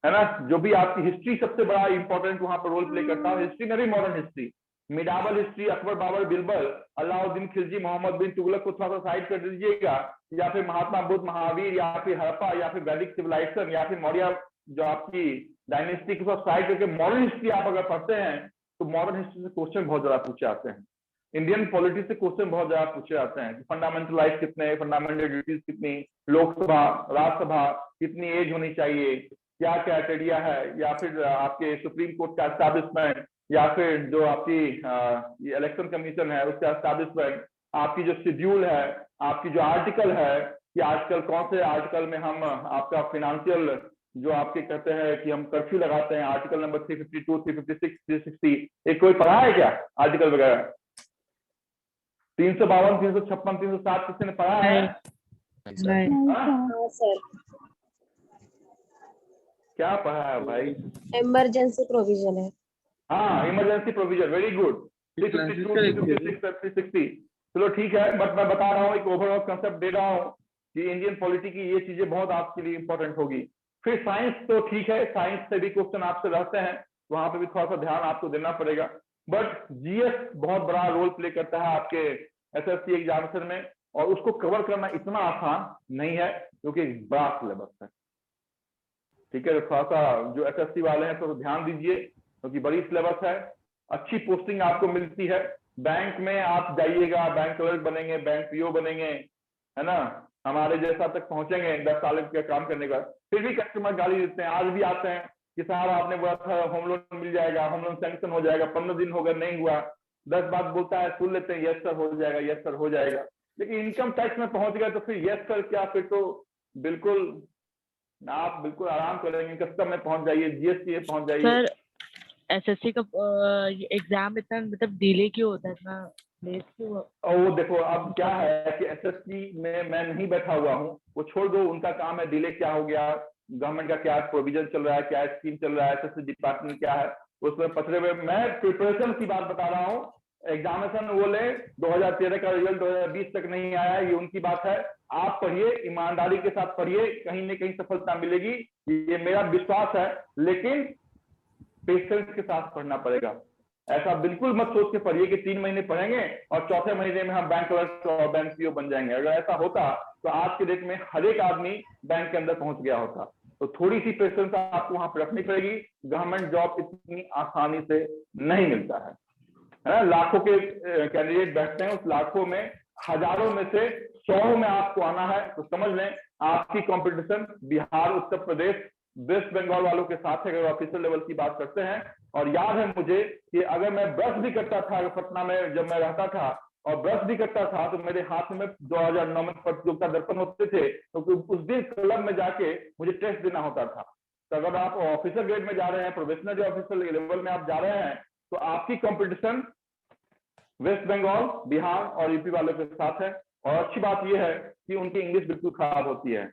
S1: ना। जो भी आपकी हिस्ट्री सबसे बड़ा इंपॉर्टेंट वहां पर रोल प्ले करता है। हिस्ट्री में भी modern history, medieval history, Akbar, Babur, Birbal, Alauddin Khilji, Mohammad bin Tughlaq को थोड़ा सा साइड कर दीजिएगा, या फिर महात्मा बुद्ध, महावीर, या फिर हड़प्पा, या फिर वैदिक सिविलाइजेशन, या फिर मौर्य जो आपकी डायनेस्टी को साइड करके मॉडर्न हिस्ट्री आप अगर पढ़ते हैं, तो मॉडर्न हिस्ट्री से क्वेश्चन बहुत ज्यादा पूछे आते हैं। इंडियन पॉलिटी से क्वेश्चन बहुत ज्यादा पूछे जाते हैं। फंडामेंटल राइट कितने, फंडामेंटल ड्यूटीज कितनी, लोकसभा, राज्यसभा, कितनी एज होनी चाहिए, क्या क्राइटेरिया है, या फिर आपके सुप्रीम कोर्ट का एस्टैब्लिशमेंट, या फिर जो आपकी इलेक्शन कमीशन है उसका एस्टैब्लिशमेंट, आपकी जो शेड्यूल है, आपकी जो आर्टिकल है कि आजकल कौन से आर्टिकल में हम आपका फाइनेंशियल जो आपके कहते हैं कि हम कर्फ्यू लगाते हैं, आर्टिकल नंबर 352, 356, 360, एक कोई पढ़ा है क्या आर्टिकल वगैरह? 352, 356, 307 किसी ने पढ़ा है?
S7: हाँ सर।
S1: क्या पढ़ा है भाई?
S7: इमरजेंसी प्रोविजन है।
S1: हाँ, इमरजेंसी प्रोविजन, वेरी गुड। 352, 356, 360, चलो ठीक है, बट मैं बता रहा हूँ, एक ओवरऑल कंसेप्ट दे रहा हूँ कि इंडियन पॉलिटी की ये चीजें बहुत आपके लिए इंपॉर्टेंट होगी। फिर साइंस तो ठीक है, साइंस से भी क्वेश्चन आपसे रहते हैं, वहां पे भी थोड़ा सा ध्यान आपको देना पड़ेगा। बट जीएस बहुत बड़ा रोल प्ले करता है आपके एसएससी एग्जामिनेशन में, और उसको कवर करना इतना आसान नहीं है क्योंकि बड़ा सिलेबस है, ठीक है। तो थोड़ा सा जो एसएससी वाले हैं तो ध्यान दीजिए, क्योंकि बड़ी सिलेबस है। अच्छी पोस्टिंग आपको मिलती है, बैंक में आप जाइएगा, बैंक क्लर्क बनेंगे, बैंक पीओ बनेंगे, है ना, हमारे जैसा तक पहुंचेंगे 10 साल के काम करने का। फिर भी कस्टमर गाली देते हैं, आज भी आते हैं कि साहब आपने बोला था होम लोन मिल जाएगा, होम लोन सैंक्शन हो जाएगा, 15 दिन हो गए नहीं हुआ, 10 बात बोलता है, सुन लेते हैं, यस सर हो जाएगा, यस सर हो जाएगा। लेकिन इनकम टैक्स में पहुंच गए तो फिर यस सर क्या, फिर तो बिल्कुल आप बिल्कुल आराम करेंगे, कस्टम में पहुंच जाइए, जीएसटी में पहुंच जाइए।
S5: सर एसएससी का एग्जाम इतना मतलब डिले क्यों होता है, इतना लेट क्यों?
S1: वो देखो अब क्या है कि एसएससी में मैं नहीं बैठा हुआ हूँ, वो छोड़ दो, उनका काम है डिले क्या हो गया, गवर्नमेंट का क्या प्रोविजन चल रहा है, क्या स्कीम चल रहा है, एसएससी डिपार्टमेंट क्या है, उसमें पचड़े हुए। मैं प्रिपरेशन की बात बता रहा हूँ। एग्जामिनेशन वो ले 2013 का रिजल्ट 2020 तक नहीं आया, ये उनकी बात है। आप पढ़िए, ईमानदारी के साथ पढ़िए, कहीं ना कहीं सफलता मिलेगी, ये मेरा विश्वास है। लेकिन पेशेंस के साथ पढ़ना पड़ेगा। ऐसा बिल्कुल मत सोच के पढ़िए कि 3 महीने पढ़ेंगे और चौथे महीने में हम बैंक क्लर्क और बैंक पीओ बन जाएंगे। अगर ऐसा होता तो आज के डेट में हर एक आदमी बैंक के अंदर पहुंच गया होता। तो थोड़ी सी पेशेंस आपको वहां पर रखनी पड़ेगी। गवर्नमेंट जॉब इतनी आसानी से नहीं मिलता है ना। लाखों के कैंडिडेट बैठते हैं, उस लाखों में हजारों में से 100 में आपको आना है, तो समझ लें आपकी कंपटीशन बिहार, उत्तर प्रदेश, वेस्ट बंगाल वालों के साथ है, अगर ऑफिसर लेवल की बात करते हैं। और याद है मुझे कि अगर मैं ब्रश भी करता था, पटना में जब मैं रहता था और ब्रश भी करता था, तो मेरे हाथ में 2009 में प्रतियोगिता दर्पण होते थे, तो उस दिन क्लब में जाके मुझे टेस्ट देना होता था। तो अगर आप ऑफिसर ग्रेड में जा रहे हैं, प्रोफेशनल ऑफिसर लेवल में आप जा रहे हैं, तो आपकी कंपटीशन वेस्ट बंगाल, बिहार और यूपी वालों के साथ है। और अच्छी बात यह है कि उनकी इंग्लिश बिल्कुल खराब होती है,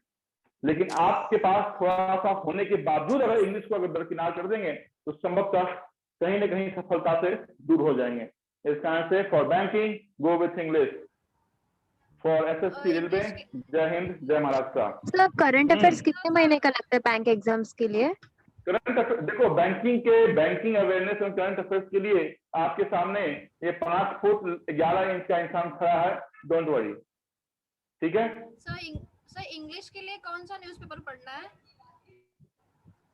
S1: लेकिन आपके पास थोड़ा सा होने के बावजूद अगर इंग्लिश को अगर दरकिनार कर देंगे तो संभवतः कहीं ना कहीं सफलता से दूर हो जाएंगे। इस कारण से for banking go with English, for SSC railway जय हिंद जय महाराष्ट्र।
S14: सर करंट अफेयर्स कितने महीने का लगता है बैंक एग्जाम्स के लिए?
S1: करंट अफेयर देखो, बैंकिंग अवेयरनेस और करंट अफेयर्स के लिए आपके सामने ये 5 फुट 11 इंच का इंसान खड़ा है, डोंट वरी, ठीक है।
S15: सर इंग्लिश के लिए कौन सा न्यूज़पेपर पढ़ना है?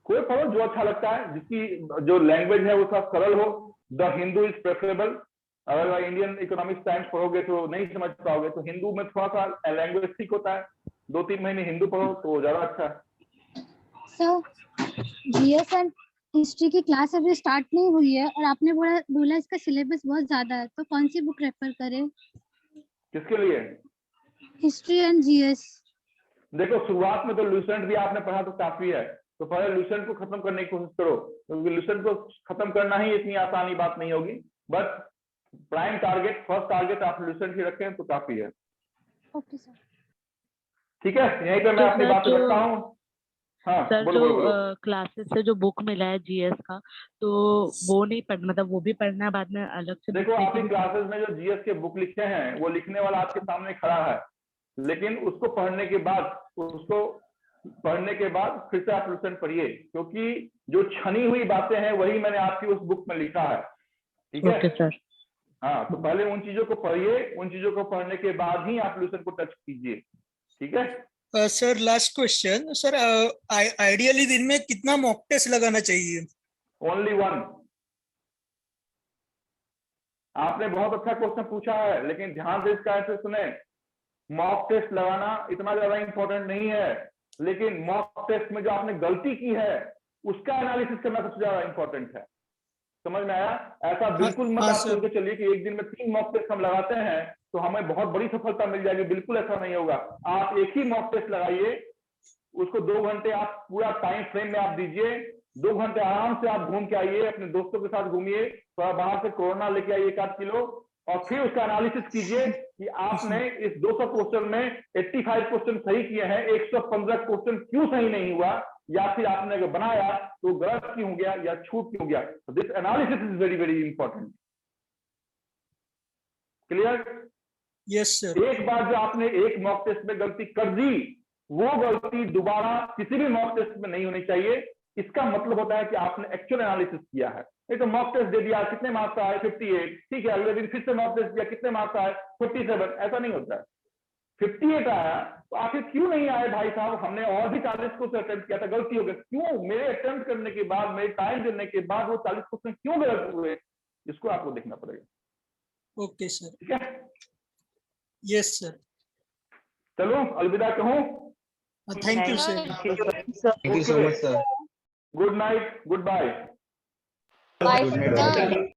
S1: कोई पढ़ो जो अच्छा लगता है, जिसकी जो लैंग्वेज है वो थोड़ा सरल हो। The Hindu is preferable. अगर इंडियन इकोनॉमिक्स टाइम्स पढ़ोगे तो नहीं समझ पाओगे, तो हिंदू में थोड़ा सा लैंग्वेज ठीक होता है। 2-3 महीने हिंदू पढ़ो तो ज्यादा अच्छा है।
S14: सर
S16: जीएस एंड हिस्ट्री की क्लास अभी स्टार्ट नहीं हुई है और आपने बोला इसका सिलेबस बहुत ज्यादा है, तो कौन सी बुक रेफर करें?
S1: किसके लिए?
S16: History and GS.
S1: देखो शुरुआत में तो लूसेंट भी आपने पढ़ा तो काफी है, तो पहले लूसेंट को खत्म करने की कोशिश करो, क्योंकि लूसेंट को खत्म करना ही इतनी आसानी बात नहीं होगी, but prime target, first target आप लूसेंट ही रखें तो काफी है।
S16: Okay sir.
S1: ठीक है, यहीं पे मैं अपनी बात रखता हूँ। हाँ
S5: सर
S1: बोलो, बोलो, बोलो।
S5: क्लासेस से जो बुक मिला है जीएस का, तो वो नहीं पढ़ना, मतलब वो भी पढ़ना है बाद में अलग से?
S1: देखो आपकी क्लासेस में जो जीएस के बुक लिखे हैं वो लिखने वाला आपके सामने खड़ा है, लेकिन उसको पढ़ने के बाद फिर से आप लूसेंट पढ़िए, क्योंकि जो छनी हुई बातें हैं वही मैंने आपकी उस बुक में लिखा है। ठीक है?
S5: Okay sir.
S1: हाँ, तो पहले उन चीजों को पढ़िए, उन चीजों को पढ़ने के बाद ही आप लूसेंट को टच कीजिए। ठीक है
S12: sir? Last question sir, ideally दिन में कितना मॉक टेस्ट लगाना चाहिए?
S1: Only one. आपने बहुत अच्छा क्वेश्चन पूछा है, लेकिन ध्यान से इसका आंसर सुने। मॉक टेस्ट लगाना इतना ज्यादा इंपॉर्टेंट नहीं है, लेकिन मॉक टेस्ट में जो आपने गलती की है उसका एनालिसिस करना सबसे ज्यादा इंपॉर्टेंट है। समझ में आया? ऐसा बिल्कुल मत आप सोच के चलिए कि एक दिन में 3 मॉक टेस्ट हम लगाते हैं तो हमें बहुत बड़ी सफलता मिल जाएगी, बिल्कुल ऐसा नहीं होगा। आप एक ही मॉक टेस्ट लगाइए, उसको 2 घंटे आप पूरा टाइम फ्रेम में आप दीजिए, 2 घंटे आराम से आप घूम के आइए, अपने दोस्तों के साथ घूमिए, थोड़ा बाहर से कोरोना लेके आइए 1-8 किलो, और फिर उसका एनालिसिस कीजिए कि आपने इस 200 क्वेश्चन में 85 क्वेश्चन सही किए हैं, 115 क्वेश्चन क्यों सही नहीं हुआ, या फिर आपने अगर बनाया तो गलत क्यों हो गया या छूट क्यों गया। This analysis is very very important. Clear?
S12: Yes sir.
S1: एक बार जो आपने एक मॉक टेस्ट में गलती कर दी, वो गलती दोबारा किसी भी मॉक टेस्ट में नहीं होनी चाहिए। इसका मतलब होता है कि आपने एक्चुअल एनालिसिस किया है। नहीं तो मॉक टेस्ट दे दिया, कितने मार्क्स आए 58, ठीक है, अगले दिन फिर से मॉक टेस्ट दिया, कितने मार्क्स आए 47, ऐसा नहीं होता है। 58 आया तो आखिर क्यों नहीं आए भाई साहब, हमने और भी 40 क्वेश्चन अटेम्प्ट किया था, गलती हो गई, क्यों मेरे अटेम्प्ट करने के बाद, मेरे टाइम देने के बाद वो 40 क्वेश्चन क्यों गलत हुए, इसको आपको देखना पड़ेगा।
S12: Okay sir.
S1: ठीक है?
S12: Yes sir.
S1: चलो अलविदा कहूं?
S12: Thank you sir.
S10: Thank you so much sir.
S1: Good night, goodbye.
S10: Good night.